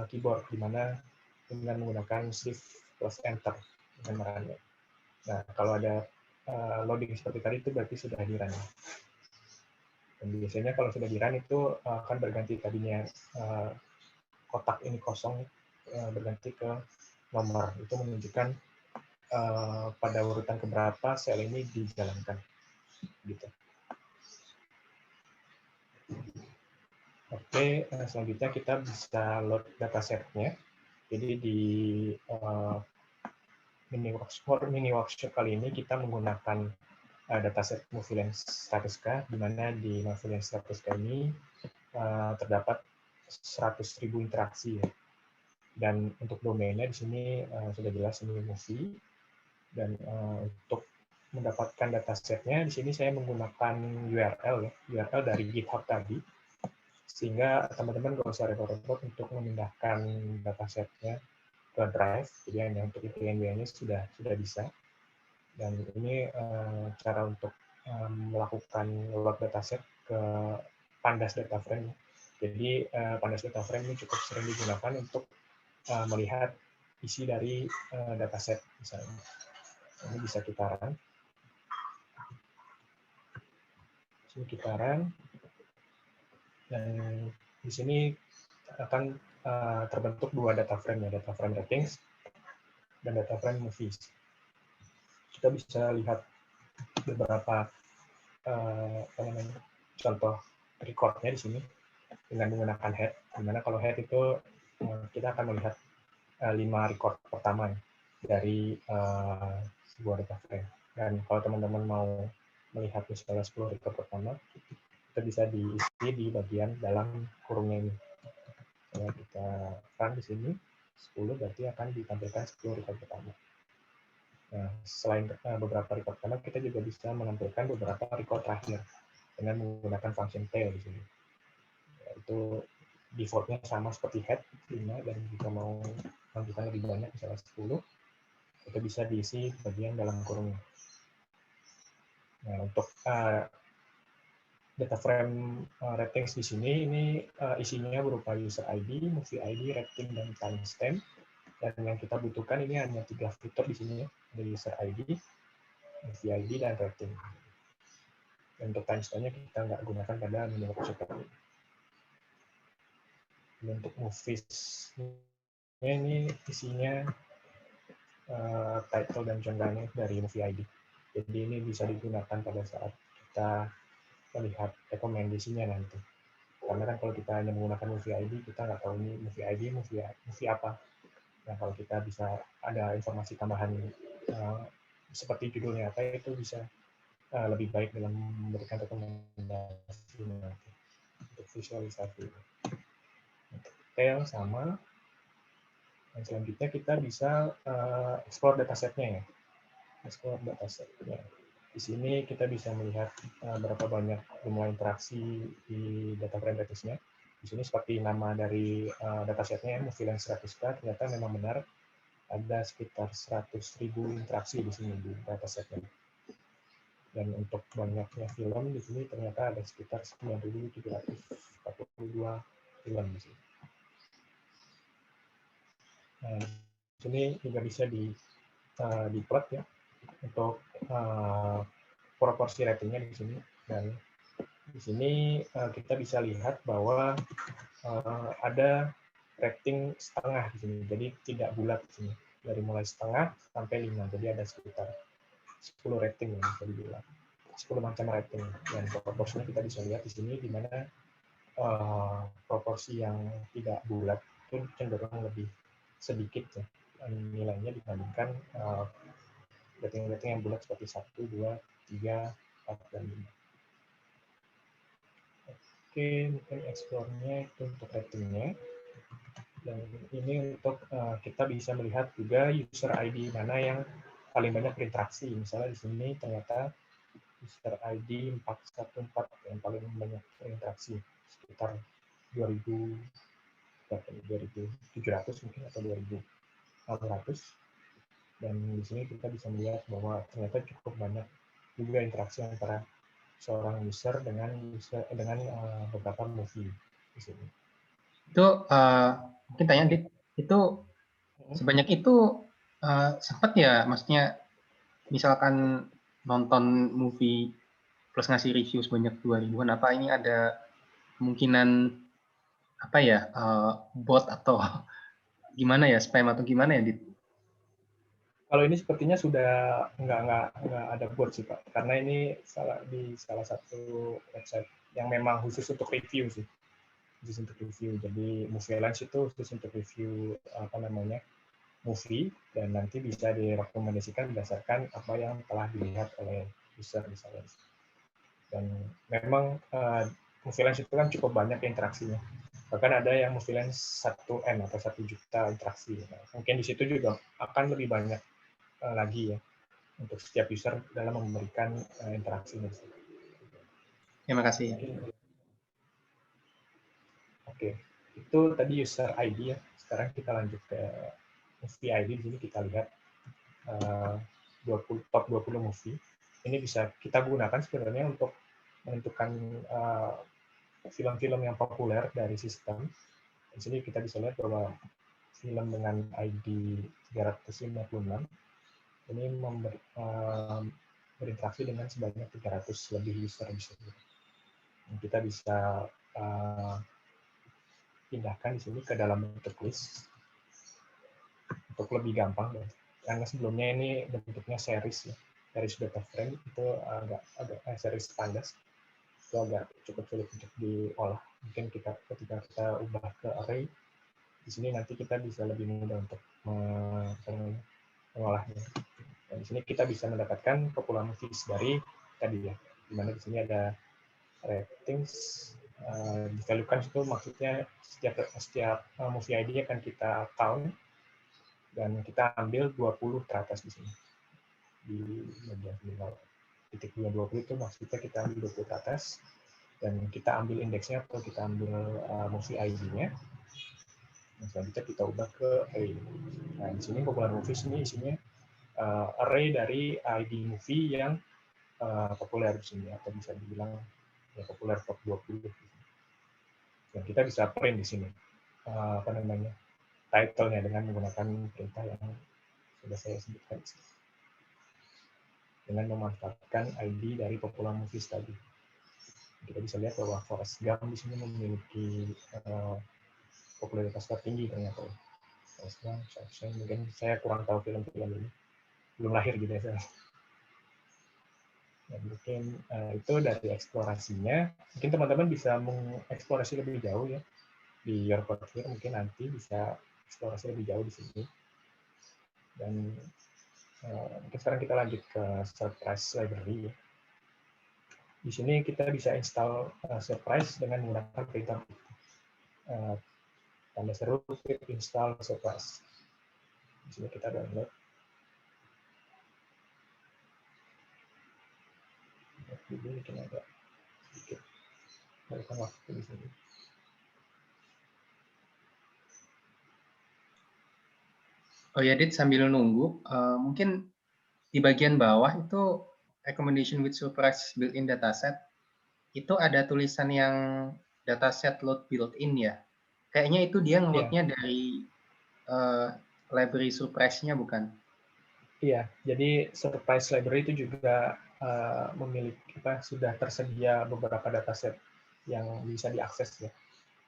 keyboard di mana dengan menggunakan Shift plus Enter dengan merannya. Nah, kalau ada loading seperti tadi itu berarti sudah di run. Dan biasanya kalau sudah di run itu akan berganti tadinya kotak ini kosong berganti ke nomor. Itu menunjukkan pada urutan keberapa sel ini dijalankan. Gitu. Oke, selanjutnya kita bisa load datasetnya. Jadi di mini workshop kali ini kita menggunakan dataset Movielens Statiska, di mana di Movielens Statiska ini terdapat 100.000 interaksi ya. Dan untuk domainnya di sini sudah jelas ini movie. Dan untuk mendapatkan datasetnya di sini saya menggunakan URL ya, URL dari GitHub tadi, sehingga teman-teman nggak usah repot-repot untuk memindahkan datasetnya ke Drive. Jadi hanya untuk IPNW-nya sudah bisa. Dan ini cara untuk melakukan load dataset ke Pandas Data Frame. Jadi Pandas Data Frame ini cukup sering digunakan untuk melihat isi dari dataset misalnya. Ini bisa kita run. Sini kita run. Dan di sini akan terbentuk dua data frame ya, data frame ratings dan data frame movies. Kita bisa lihat beberapa contoh recordnya di sini dengan menggunakan head. Dimana kalau head itu kita akan melihat 5 record pertama dari sebuah data frame. Dan kalau teman-teman mau melihat misalnya 10 record pertama, kita bisa diisi di bagian dalam kurungnya ini. Kalau kita run di sini 10 berarti akan ditampilkan 10 record pertama. Nah, selain beberapa record pertama, kita juga bisa menampilkan beberapa record terakhir dengan menggunakan function tail di sini. Itu defaultnya sama seperti head 5, dan jika mau menunjukkan lebih banyak misalnya 10, itu bisa diisi bagian dalam kurungnya. Nah, untuk data frame ratings di sini ini isinya berupa user ID, movie ID, rating, dan timestamp. Dan yang kita butuhkan ini hanya 3 fitur di sini ya, ada user ID, movie ID, dan rating. Dan untuk timestampnya kita nggak gunakan pada mini workshop ini. Untuk movies ini isinya title dan genre dari movie ID. Jadi ini bisa digunakan pada saat kita melihat rekomendasinya nanti. Karena kan kalau kita hanya menggunakan movie ID, kita nggak tahu ini movie ID, movie apa. Nah, kalau kita bisa ada informasi tambahan seperti judulnya apa, itu bisa lebih baik dalam memberikan rekomendasi nanti untuk visualisasi. Detail sama. Dan selanjutnya kita bisa explore datasetnya ya. Explore datasetnya. Di sini kita bisa melihat berapa banyak jumlah interaksi di data frame ratings-nya. Di sini seperti nama dari datasetnya, Movielens Statiska, ternyata memang benar ada sekitar 100.000 interaksi di sini di datasetnya. Dan untuk banyaknya film di sini ternyata ada sekitar 9.742 film di sini. Nah, di sini juga bisa di-plot ya untuk proporsi ratingnya di sini. Dan di sini kita bisa lihat bahwa ada rating setengah di sini, jadi tidak bulat di sini. Dari mulai setengah sampai 5, jadi ada sekitar 10 rating yang bisa dibilang. 10 macam rating. Dan proporsinya kita bisa lihat di sini, di mana proporsi yang tidak bulat itu cenderung lebih sedikit ya nilainya dibandingkan rating-rating yang bulat seperti 1, 2, 3, 4, dan 5. Oke, mungkin explore-nya itu untuk ratingnya. Dan ini untuk kita bisa melihat juga user ID mana yang paling banyak berinteraksi. Misalnya di sini ternyata user ID 414 yang paling banyak berinteraksi, sekitar 2.700 mungkin atau 2.600. Dan di sini kita bisa melihat bahwa ternyata cukup banyak juga interaksi antara seorang user dengan beberapa movie di sini. Itu mungkin tanya, Dit, itu sebanyak itu sempat ya, maksudnya misalkan nonton movie plus ngasih review sebanyak 2.000-an, apa ini ada kemungkinan apa ya, bot atau gimana ya, spam atau gimana ya, Dit? Kalau ini sepertinya sudah nggak ada bot sih Pak, karena ini di salah satu website yang memang khusus untuk review sih. khusus untuk review. Jadi movie lens itu khusus untuk review movie, dan nanti bisa direkomendasikan berdasarkan apa yang telah dilihat oleh user misalnya. Dan memang movie lens itu kan cukup banyak interaksinya. Bahkan ada yang movie lens 1M atau 1 juta interaksi. Nah, mungkin di situ juga akan lebih banyak lagi ya untuk setiap user dalam memberikan interaksinya. Terima kasih. Oke, itu tadi user ID ya. Sekarang kita lanjut ke movie ID. Di sini kita lihat top 20 movie. Ini bisa kita gunakan sebenarnya untuk menentukan film-film yang populer dari sistem. Di sini kita bisa lihat bahwa film dengan ID 356 ini berinteraksi dengan sebanyak 300 lebih user di sini. Kita bisa pindahkan di sini ke dalam bentuk list untuk lebih gampang. Yang sebelumnya ini bentuknya series ya, series data frame itu agak series pandas itu agak cukup sulit untuk diolah. Mungkin ketika kita ubah ke array, di sini nanti kita bisa lebih mudah untuk mengolahnya. Dan di sini kita bisa mendapatkan popular movies dari tadi ya, di mana di sini ada ratings, di-value-kan itu maksudnya setiap movie ID akan kita count dan kita ambil 20 teratas di sini. Di bagian final titik 20 itu maksudnya kita ambil 20 teratas dan kita ambil indeksnya atau kita ambil movie ID-nya. Nah, selanjutnya kita ubah ke array. Nah, di sini popular movies ini isinya array dari ID movie yang populer di sini, atau bisa dibilang ya populer top 20. Dan kita bisa print di sini title-nya dengan menggunakan perintah yang sudah saya sebutkan di sini. Dengan memanfaatkan ID dari popular movies tadi. Kita bisa lihat bahwa Forrest Gump di sini memiliki popularitas tertinggi ternyata. Forrest Gump, mungkin saya kurang tahu film-film ini. Belum lahir gitu ya saya. Ya, mungkin itu dari eksplorasinya. Mungkin teman-teman bisa mengeksplorasi lebih jauh ya di Your Code Here. Mungkin nanti bisa eksplorasi lebih jauh di sini. Dan mungkin sekarang kita lanjut ke Surprise Library. Di sini kita bisa install Surprise dengan menggunakan perintah tanda seru install Surprise. Di sini kita download. Jadi mungkin agak sedikit memakan waktu di sini. Oh ya, Dit, sambil nunggu, mungkin di bagian bawah itu recommendation with surprise built-in dataset, itu ada tulisan yang dataset load built-in ya. Kayaknya itu dia nge-load-nya dari library surprise-nya bukan? Iya, jadi surprise library itu juga memiliki sudah tersedia beberapa dataset yang bisa diakses ya.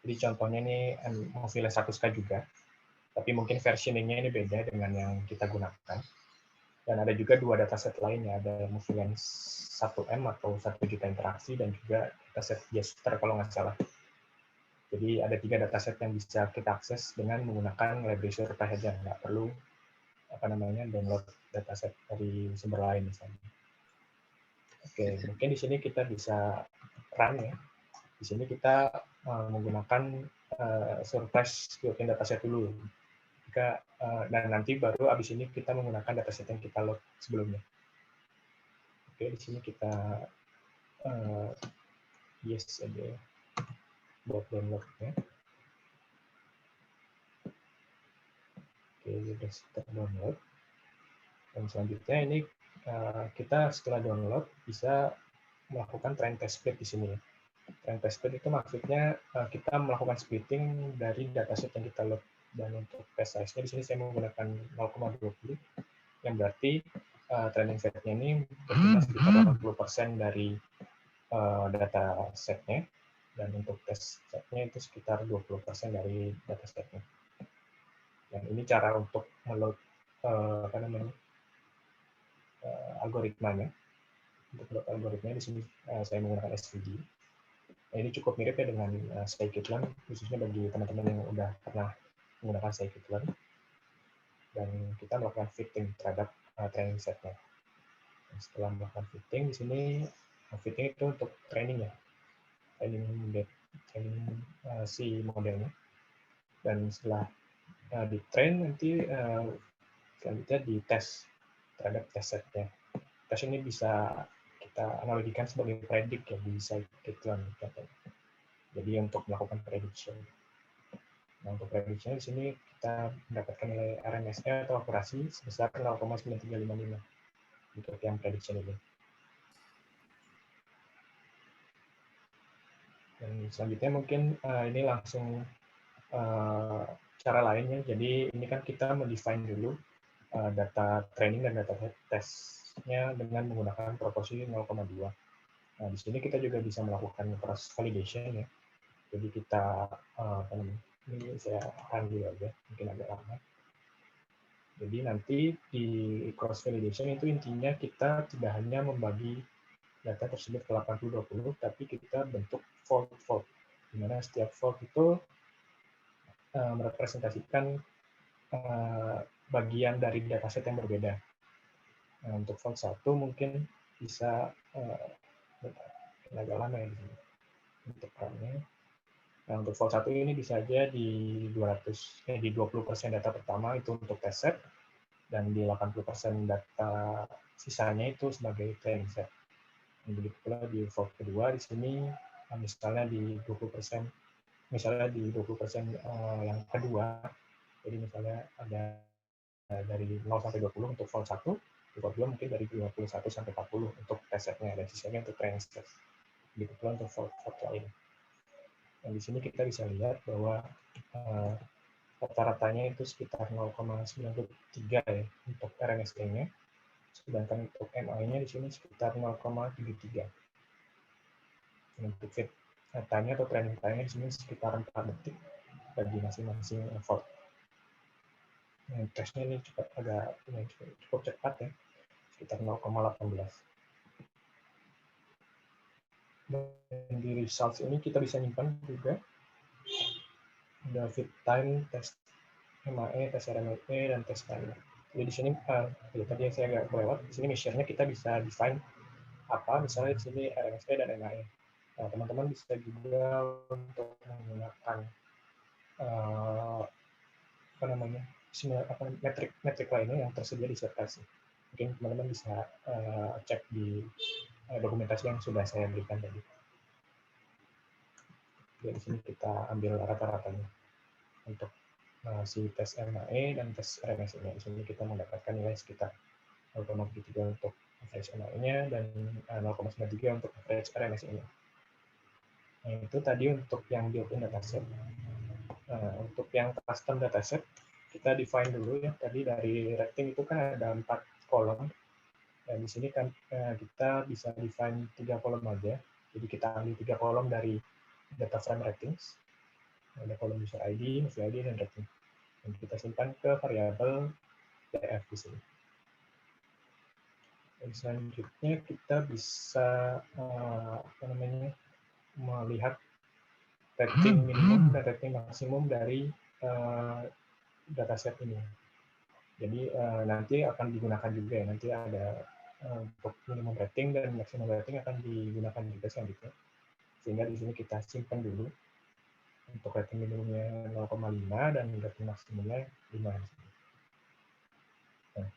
Jadi contohnya ini Mozilla 1SK juga, tapi mungkin versioningnya ini beda dengan yang kita gunakan. Dan ada juga 2 dataset lainnya, ada Mozilla 1M atau 1 juta interaksi dan juga dataset Gesture kalau nggak salah. Jadi ada 3 dataset yang bisa kita akses dengan menggunakan library surprise saja, nggak perlu download dataset dari sumber lain misalnya. Oke, mungkin di sini kita bisa run ya. Di sini kita menggunakan surprise built-in dataset dulu. Dan nanti baru abis ini kita menggunakan dataset yang kita load sebelumnya. Oke, di sini kita yes aja buat downloadnya. Oke, sudah terdownload. Dan selanjutnya ini kita setelah download bisa melakukan trend test split di sini. Trend test split itu maksudnya kita melakukan splitting dari dataset yang kita load. Dan untuk test size-nya di sini saya menggunakan 0,20, yang berarti training set-nya ini berjumlah sekitar 80% dari data set-nya, dan untuk test set-nya itu sekitar 20% dari data set-nya. Dan ini cara untuk meload algoritmanya. Untuk load algoritmanya di sini saya menggunakan SVG. Nah, ini cukup mirip ya dengan scikit-learn, khususnya bagi teman-teman yang udah pernah menggunakan scikit-learn. Dan kita melakukan fitting terhadap training setnya. Setelah melakukan fitting, di sini fitting itu untuk training ya, training si modelnya. Dan setelah di train nanti selanjutnya di tes terhadap test setnya. Tes ini bisa kita analogikan sebagai predict ya di scikit-learn. Jadi untuk melakukan prediction. Nah, untuk prediction di sini kita mendapatkan nilai RMSE atau akurasi sebesar 0,9355 untuk yang prediction ini. Dan selanjutnya mungkin ini langsung cara lainnya. Jadi ini kan kita mendefine dulu data training dan data testnya dengan menggunakan proporsi 0,2. Nah, di sini kita juga bisa melakukan cross validation ya. Jadi kita ini saya akan dulu aja, mungkin agak lama. Jadi nanti di cross validation itu intinya kita tidak hanya membagi data tersebut ke 80-20, tapi kita bentuk fold, di mana setiap fold itu merepresentasikan bagian dari dataset yang berbeda. Nah, untuk fold 1 mungkin bisa agak lama ya di sini untuk RAM-nya. Nah, untuk fold 1 ini bisa aja di 20% data pertama itu untuk test set, dan di 80% data sisanya itu sebagai training set. Dan begitu pula di fold kedua di sini, misalnya di 20%, yang kedua, jadi misalnya ada dari 0 sampai 20 untuk fold 1, di fold 2 mungkin dari 21 sampai 40 untuk test setnya, dan sisanya untuk training set. Begitu pula untuk fold lain. Dan di sini kita bisa lihat bahwa rata-ratanya itu sekitar 0,93 ya untuk RMSE-nya, sedangkan untuk MI-nya di sini sekitar 0,73. Untuk fit time-nya atau training time-nya di sini sekitar 4 detik bagi masing-masing effort. Nah, tesnya ini cukup cepat ya, sekitar 0,18. Dan di results ini kita bisa nyimpan juga ada fit time, tes MAE, tes RMSE, dan tes timer. Jadi di sini tadi saya agak kelewat. Di sini measure-nya kita bisa define apa, misalnya di sini RMSE dan MAE. Nah, teman-teman bisa juga untuk menggunakan metrik lainnya yang tersedia di sertasi. Mungkin teman-teman bisa cek di dokumentasi yang sudah saya berikan tadi. Jadi di sini kita ambil rata-ratanya untuk si tes MAE dan tes RMSE-nya. Di sini kita mendapatkan nilai sekitar 0,3 untuk average MAE-nya dan 0,93 untuk average RMSE-nya. Nah, itu tadi untuk yang built-in dataset. Untuk yang custom dataset, kita define dulu ya. Tadi dari rating itu kan ada 4 kolom. Dan di sini kan kita bisa define 3 kolom aja. Jadi kita ambil 3 kolom dari data frame ratings. Ada kolom user ID, user ID, dan rating. Dan kita simpan ke variabel DF di sini. Dan selanjutnya kita bisa melihat rating minimum dan rating maksimum dari dataset ini. Jadi nanti akan digunakan juga ya, nanti ada untuk minimum rating dan maksimum rating akan digunakan juga selanjutnya. Sehingga di sini kita simpan dulu untuk rating minimumnya 0,5 dan rating maksimumnya 5. Nah,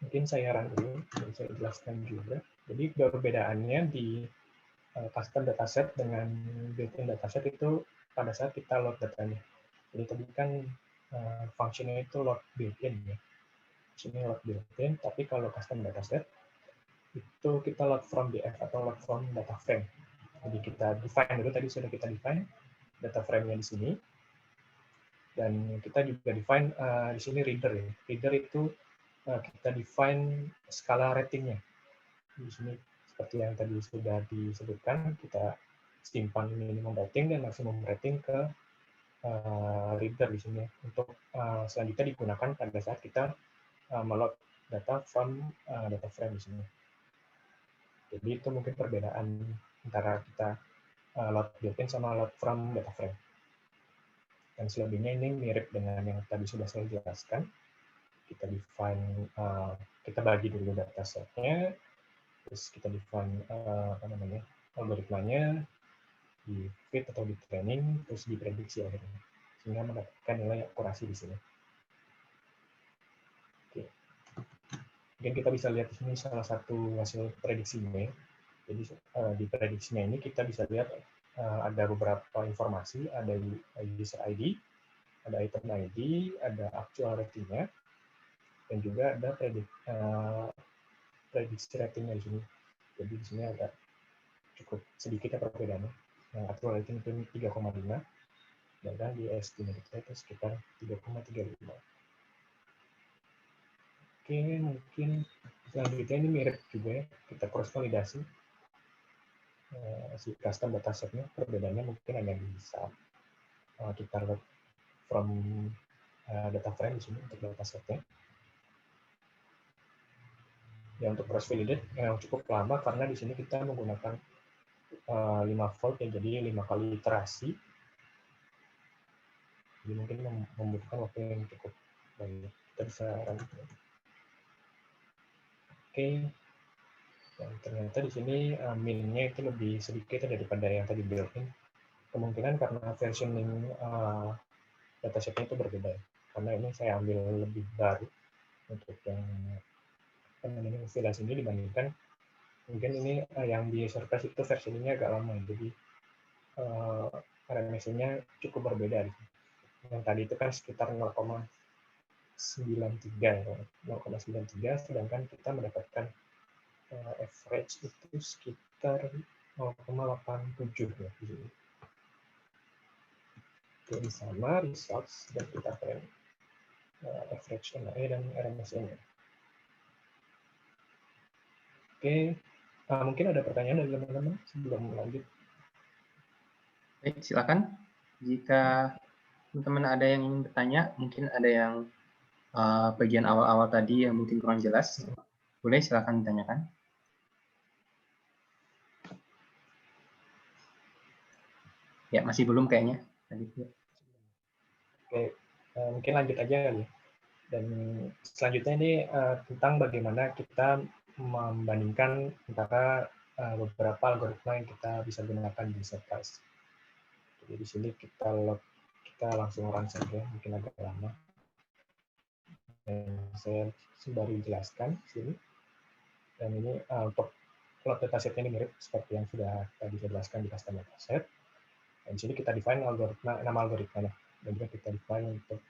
mungkin saya run dulu, dan saya jelaskan juga. Jadi perbedaannya di custom dataset dengan built-in dataset itu pada saat kita load datanya. Jadi tadi kan fungsinya itu load built-in ya. Sini load built-in, tapi kalau custom dataset itu kita load from DF atau load from data frame. Jadi kita define dulu, tadi sudah kita define data frame-nya di sini. Dan kita juga define di sini reader ya. Reader itu kita define skala ratingnya. Di sini seperti yang tadi sudah disebutkan, kita simpan minimum rating dan maksimum rating ke reader di sini untuk selanjutnya digunakan pada saat kita meload data from data frame di sini. Jadi itu mungkin perbedaan antara kita load built-in sama load from data frame. Dan selebihnya ini mirip dengan yang tadi sudah saya jelaskan. Kita define, kita bagi dulu datasetnya, terus kita define algoritmanya, di fit atau di training, terus diprediksi akhirnya, sehingga mendapatkan nilai akurasi di sini. Oke. Mungkin kita bisa lihat di sini salah satu hasil prediksinya. Jadi di prediksinya ini kita bisa lihat ada beberapa informasi, ada user ID, ada item ID, ada actual ratingnya, dan juga ada prediksi ratingnya di sini. Jadi di sini ada cukup sedikit ya perbedaannya. Yang actual rating itu 3,5, dan di estimated rate sekitar 3,35. Oke, mungkin selanjutnya ini mirip juga ya, kita cross validasi si custom datasetnya. Perbedaannya mungkin hanya bisa kita lihat from data frame di sini untuk datasetnya. Ya, untuk cross validate yang cukup lama karena di sini kita menggunakan 5 volt ya, jadi 5 kali iterasi. Jadi mungkin membutuhkan waktu yang cukup banyak. Kita bisa lanjut. Oke. Dan ternyata di sini min-nya itu lebih sedikit daripada yang tadi built-in. Kemungkinan karena versioning datasetnya itu berbeda. Karena ini saya ambil lebih baru untuk yang ventilasi ini dibandingkan mungkin ini yang di surface itu versioningnya agak lama. Jadi RMS-nya cukup berbeda. Yang tadi itu kan sekitar 0,93, sedangkan kita mendapatkan average itu sekitar 0,87 ya di sini. Jadi sama results dan kita trend average NAE dan RMS-nya. Oke, mungkin ada pertanyaan dari teman-teman sebelum lanjut. Baik, silakan. Jika teman-teman ada yang ingin bertanya, mungkin ada yang bagian awal-awal tadi yang mungkin kurang jelas, boleh silakan ditanyakan. Ya, masih belum kayaknya. Oke, mungkin lanjut aja kali ya. Dan selanjutnya ini tentang bagaimana kita membandingkan antara beberapa algoritma yang kita bisa gunakan di surface. Jadi di sini kita langsung run saja, mungkin agak lama. Dan saya baru jelaskan di sini. Dan ini untuk plot dataset ini mirip seperti yang sudah tadi saya jelaskan di custom dataset. Dan di sini kita define nama algoritmanya, dan juga kita define untuk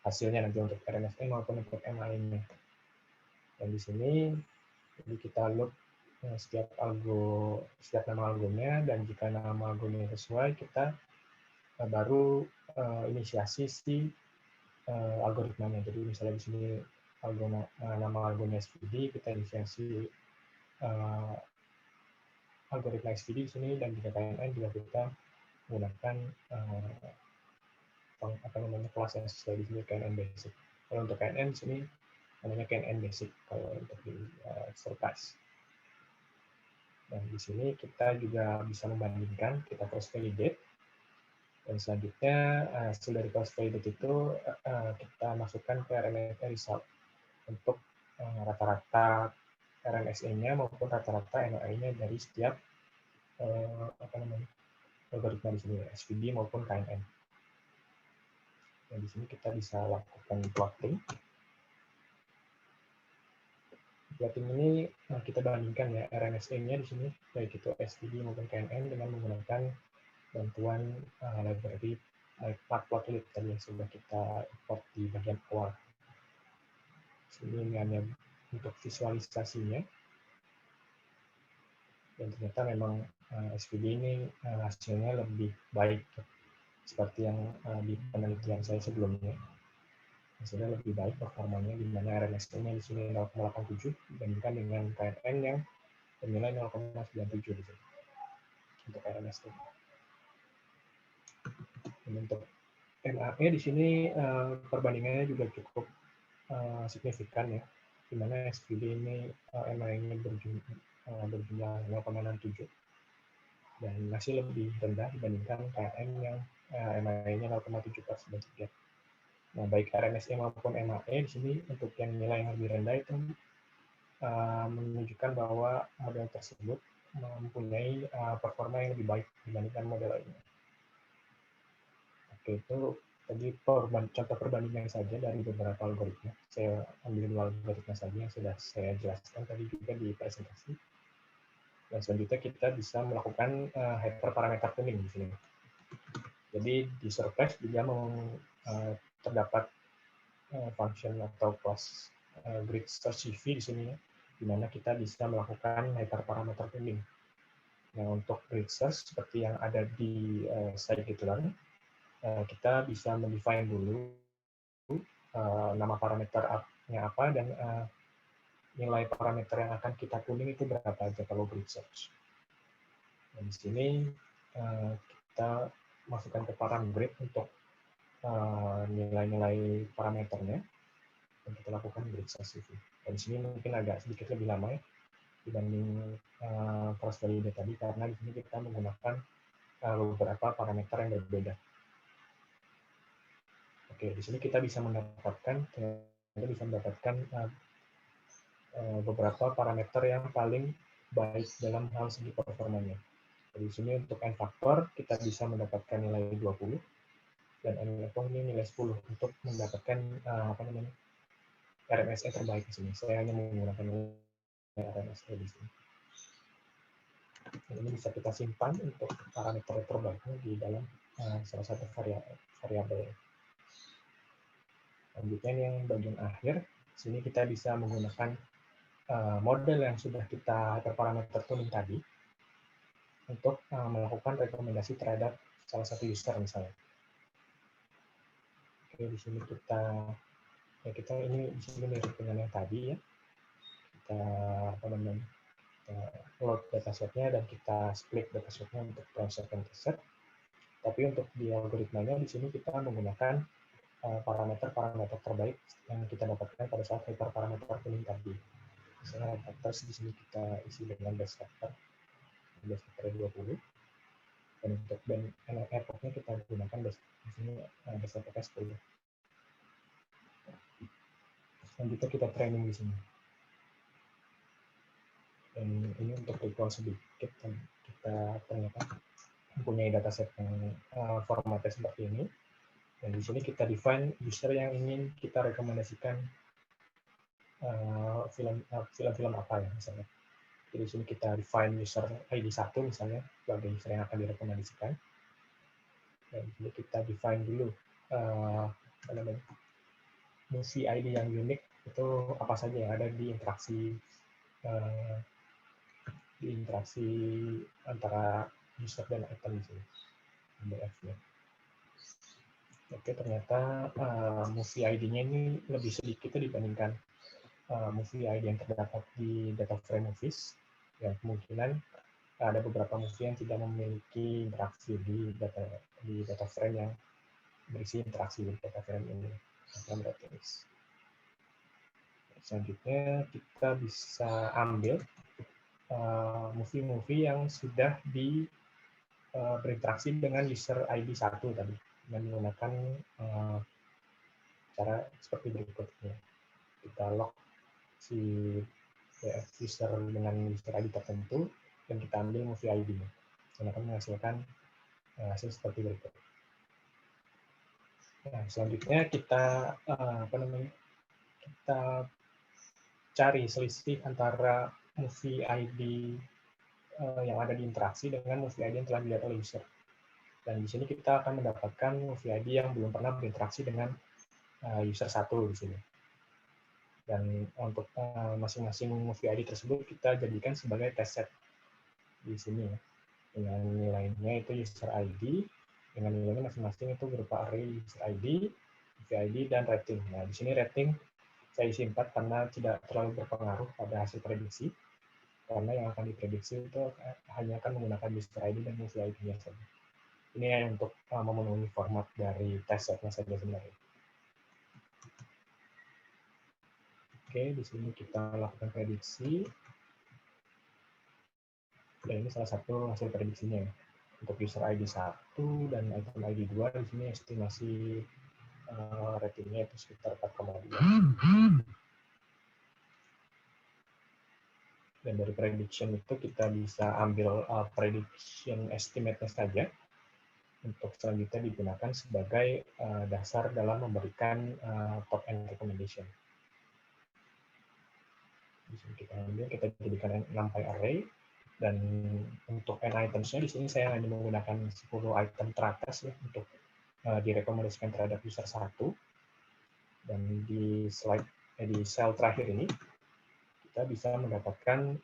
hasilnya nanti untuk RMSE maupun untuk MAE-nya. Dan di sini jadi kita loop setiap nama algonya, dan jika nama algonya sesuai, kita baru inisiasi si algoritmanya. Jadi misalnya di sini nama algonya SVD, kita inisiasi algoritma SVD di sini, dan jika KNN juga kita menggunakan kelas yang sesuai di sini, KNN basic. Kalau untuk KNN di sini namanya KNN basic kalau untuk di surface. Dan di sini kita juga bisa membandingkan, kita cross validate, dan selanjutnya hasil dari cross validate itu kita masukkan ke RMSE result untuk rata-rata RMSE-nya maupun rata-rata NOI-nya dari setiap algoritma di sini, SVD maupun KNN. Dan di sini kita bisa lakukan plotting. Plotting ini kita bandingkan ya RMSE-nya di sini, baik itu SVD maupun KNN, dengan menggunakan bantuan library matplotlib tadi yang sudah kita import di bagian awal. Ini hanya untuk visualisasinya. Dan ternyata memang SVD ini hasilnya lebih baik, seperti yang di penelitian saya sebelumnya. Hasilnya lebih baik performanya, di mana RMSE-nya di sini 0,87 dibandingkan dengan KNN yang bernilai 0,97 di sini untuk RMSE. Dan untuk MAE di sini perbandingannya juga cukup signifikan ya, di mana SVD ini MAE-nya berjumlah 0,67, dan masih lebih rendah dibandingkan KM yang MAE-nya 0,7/3. Nah, baik RMSE maupun MAE di sini untuk yang nilai yang lebih rendah itu menunjukkan bahwa model tersebut mempunyai performa yang lebih baik dibandingkan model lainnya. Oke, itu tadi contoh perbandingan saja dari beberapa algoritma. Saya ambil dua algoritma saja yang sudah saya jelaskan tadi juga di presentasi. Dan selanjutnya kita bisa melakukan hyperparameter tuning di sini. Jadi di Surface juga terdapat function atau class grid search CV di sini, di mana kita bisa melakukan hyperparameter tuning. Nah, untuk grid search seperti yang ada di scikit-learn, kita bisa mendefine dulu nama parameternya apa dan nilai parameter yang akan kita tuning itu berapa aja kalau grid search. Dan di sini kita masukkan ke param grid untuk nilai-nilai parameternya dan kita lakukan grid search CV. Dan di sini mungkin agak sedikit lebih lama ya dibanding cross validate tadi karena di sini kita menggunakan beberapa parameter yang berbeda. Oke, di sini kita bisa mendapatkan beberapa parameter yang paling baik dalam hal segi performanya. Jadi di sini untuk n faktor kita bisa mendapatkan nilai 20 dan n level ini nilai 10 untuk mendapatkan RMSE terbaik di sini. Saya hanya menggunakan nilai RMSE di sini. Dan ini bisa kita simpan untuk parameter terbaiknya di dalam salah satu variabel. Selanjutnya yang bagian akhir, di sini kita bisa menggunakan model yang sudah kita hyperparameter tuning tadi untuk melakukan rekomendasi terhadap salah satu user misalnya. Oke, di sini kita ini di sini mirip dengan yang tadi ya. Kita load datasetnya dan kita split datasetnya untuk transfer dan set. Tapi untuk di algoritmanya di sini kita menggunakan parameter-parameter terbaik yang kita dapatkan pada saat hyperparameter tuning tadi. Misalnya factors di sini kita isi dengan base factor 20, dan untuk airportnya kita gunakan di sini base factor 10. Selanjutnya kita training di sini. Dan ini untuk recall sedikit, kita ternyata mempunyai dataset yang formatnya seperti ini. Dan di sini kita define user yang ingin kita rekomendasikan film-film apa ya misalnya. Jadi di sini kita define user ID 1 misalnya sebagai user yang akan direkomendasikan. Dan di sini kita define dulu movie ID yang unik itu apa saja yang ada di interaksi antara user dan item di sini. MDF-nya. Oke, ternyata movie ID-nya ini lebih sedikit dibandingkan movie ID yang terdapat di data frame movies. Dan kemungkinan ada beberapa movie yang tidak memiliki interaksi di data frame yang berisi interaksi di data frame ini. Selanjutnya kita bisa ambil movie-movie yang sudah berinteraksi dengan user ID 1 tadi dengan menggunakan cara seperti berikutnya. Kita log si user dengan user ID tertentu dan kita ambil movie ID-nya. Dan akan menghasilkan hasil seperti berikut. Nah, selanjutnya kita kita cari selisih antara movie ID yang ada di interaksi dengan movie ID yang telah dilihat oleh user. Dan di sini kita akan mendapatkan movie ID yang belum pernah berinteraksi dengan user 1 di sini. Dan untuk masing-masing movie ID tersebut kita jadikan sebagai test set di sini ya. Dengan nilainya itu user ID, dengan nilainya masing-masing itu berupa array user ID, movie ID, dan rating. Nah, di sini rating saya isi 4 karena tidak terlalu berpengaruh pada hasil prediksi. Karena yang akan diprediksi itu hanya akan menggunakan user ID dan movie ID-nya saja. Ini untuk memenuhi format dari test setnya saja sebenarnya. Oke, di sini kita lakukan prediksi. Dan ini salah satu hasil prediksinya. Untuk user ID 1 dan item ID 2 di sini estimasi ratingnya itu sekitar 4,2. Dan dari prediction itu kita bisa ambil prediction estimate-nya saja untuk selanjutnya digunakan sebagai dasar dalam memberikan top end recommendation. Di sini kita ambil, kita jadikan NumPy array, dan untuk n items-nya di sini saya hanya menggunakan 10 item teratas ya untuk direkomendasikan terhadap user 1. Dan di slide di cell terakhir ini kita bisa mendapatkan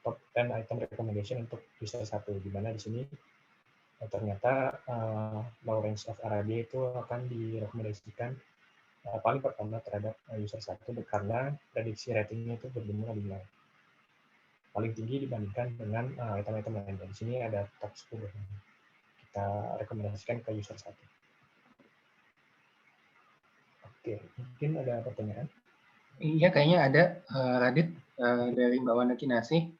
top 10 item recommendation untuk user 1, di mana di sini ternyata low range of RAD itu akan direkomendasikan paling pertama terhadap user 1 karena prediksi ratingnya itu berbunga nilai paling tinggi dibandingkan dengan item-item lain. Dan di sini ada top 10 yang kita rekomendasikan ke user 1. Oke, mungkin ada pertanyaan? Iya, kayaknya ada, Radit, dari Mbak Wanda Kinasih.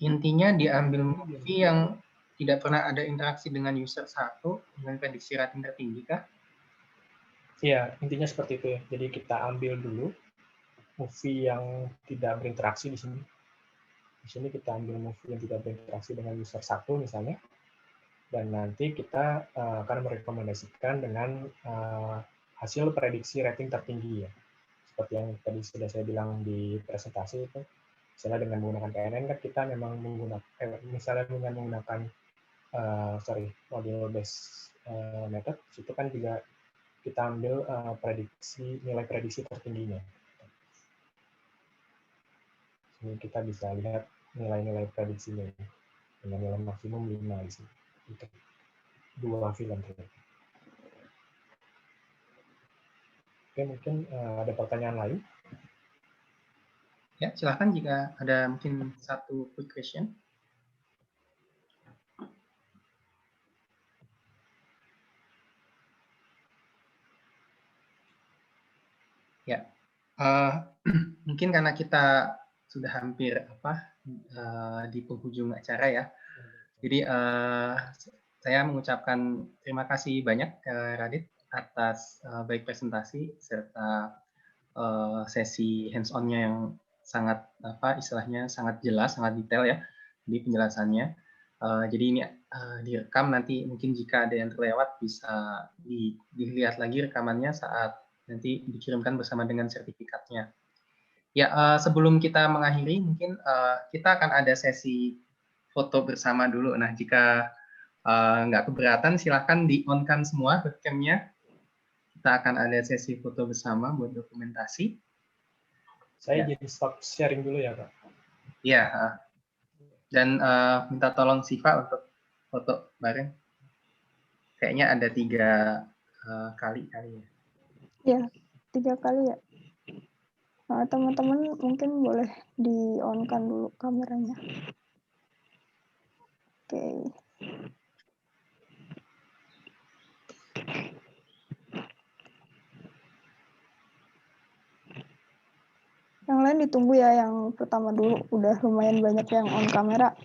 Intinya diambil movie yang tidak pernah ada interaksi dengan user 1 dengan prediksi rating tertinggi kah? Iya, intinya seperti itu ya. Jadi kita ambil dulu movie yang tidak berinteraksi di sini. Di sini kita ambil movie yang tidak berinteraksi dengan user 1 misalnya. Dan nanti kita akan merekomendasikan dengan hasil prediksi rating tertinggi ya. Seperti yang tadi sudah saya bilang di presentasi itu, misalnya dengan menggunakan KNN kan kita memang menggunakan, misalnya dengan menggunakan model based method, itu kan juga kita ambil nilai prediksi tertingginya. Ini kita bisa lihat nilai-nilai prediksinya dengan nilai maksimum 5 di sini untuk 2 film. Oke, mungkin ada pertanyaan lain? Ya, silakan jika ada mungkin satu quick question. Ya, mungkin karena kita sudah hampir di penghujung acara ya. Jadi saya mengucapkan terima kasih banyak ke Radit atas baik presentasi serta sesi hands-on-nya yang sangat istilahnya sangat jelas, sangat detail ya di penjelasannya. Jadi ini direkam, nanti mungkin jika ada yang terlewat bisa dilihat lagi rekamannya saat nanti dikirimkan bersama dengan sertifikatnya. Ya, sebelum kita mengakhiri, mungkin kita akan ada sesi foto bersama dulu. Nah, jika nggak keberatan, silakan di-on-kan semua webcam-nya. Kita akan ada sesi foto bersama buat dokumentasi. Saya jadi stop sharing dulu ya, Pak. Iya, dan minta tolong Siva untuk foto bareng. Kayaknya ada 3 kali ya. Ya, 3 kali ya. Nah, teman-teman mungkin boleh di-on-kan dulu kameranya. Oke. Yang lain ditunggu ya, yang pertama dulu. Udah lumayan banyak yang on kamera.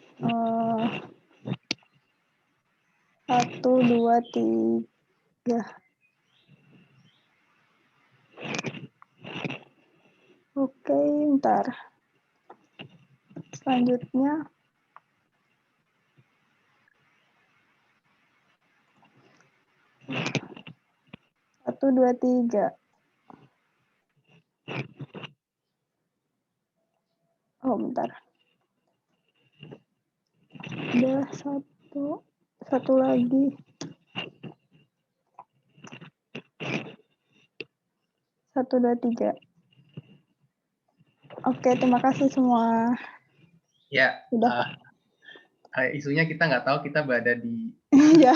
1, 2, 3. Oke, ntar. Selanjutnya. Satu, 2, 3. Oh, bentar. Udah satu lagi. 1, 2, 3. Oke, terima kasih semua. Ya, Udah. isunya kita nggak tahu kita berada di Iya.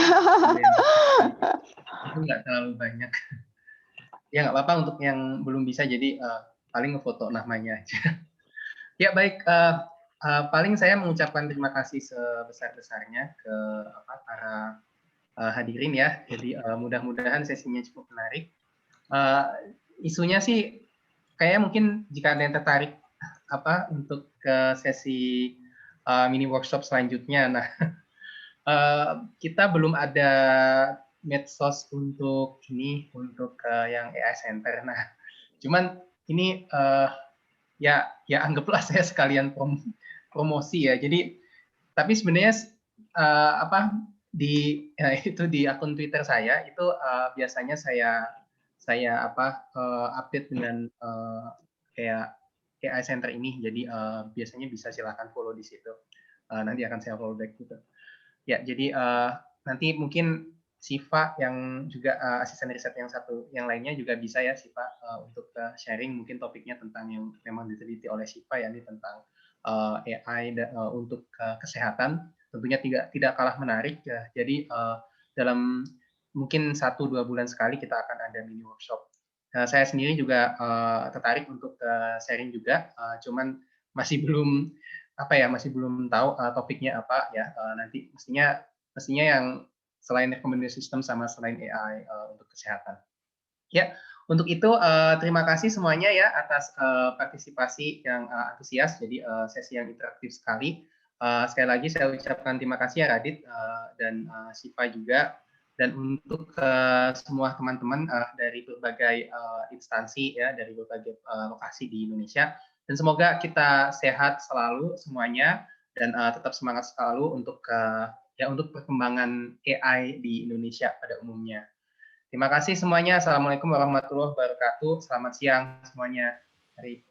itu nggak terlalu banyak. Ya nggak apa-apa untuk yang belum bisa, jadi paling ngefoto namanya aja. Ya baik, paling saya mengucapkan terima kasih sebesar-besarnya ke para hadirin ya. Jadi mudah-mudahan sesinya cukup menarik. Isunya sih kayaknya mungkin jika ada yang tertarik untuk ke sesi mini workshop selanjutnya. Nah, kita belum ada medsos untuk ini, untuk yang AI Center. Nah, cuman ini ya anggaplah saya sekalian promosi ya. Jadi, tapi sebenarnya itu di akun Twitter saya itu biasanya saya update dengan kayak AI Center ini. Jadi biasanya bisa silakan follow di situ. Nanti akan saya follow back gitu. Ya, jadi nanti mungkin Siva yang juga asisten riset yang lainnya juga bisa ya Siva untuk sharing mungkin topiknya tentang yang memang diteliti oleh Siva ya, ini tentang AI untuk kesehatan. Tentunya tidak kalah menarik ya. Jadi dalam mungkin 1-2 bulan sekali kita akan ada mini workshop. Saya sendiri juga tertarik untuk sharing juga, cuman masih belum tahu topiknya apa ya. Nanti mestinya yang selain recommendation system sama selain AI untuk kesehatan. Ya, untuk itu terima kasih semuanya ya atas partisipasi yang antusias. Jadi sesi yang interaktif sekali. Sekali lagi saya ucapkan terima kasih ya Radit dan Siva juga. Dan untuk semua teman-teman dari berbagai instansi ya, dari berbagai lokasi di Indonesia. Dan semoga kita sehat selalu semuanya dan tetap semangat selalu untuk perkembangan AI di Indonesia pada umumnya. Terima kasih semuanya. Assalamualaikum warahmatullahi wabarakatuh. Selamat siang semuanya. Mari.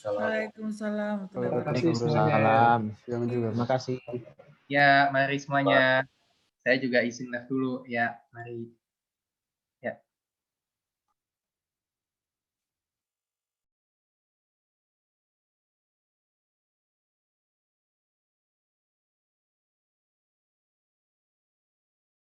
Waalaikumsalam. Waalaikumsalam. Terima kasih. Ya, mari semuanya. Saya juga izin live dulu ya. Mari.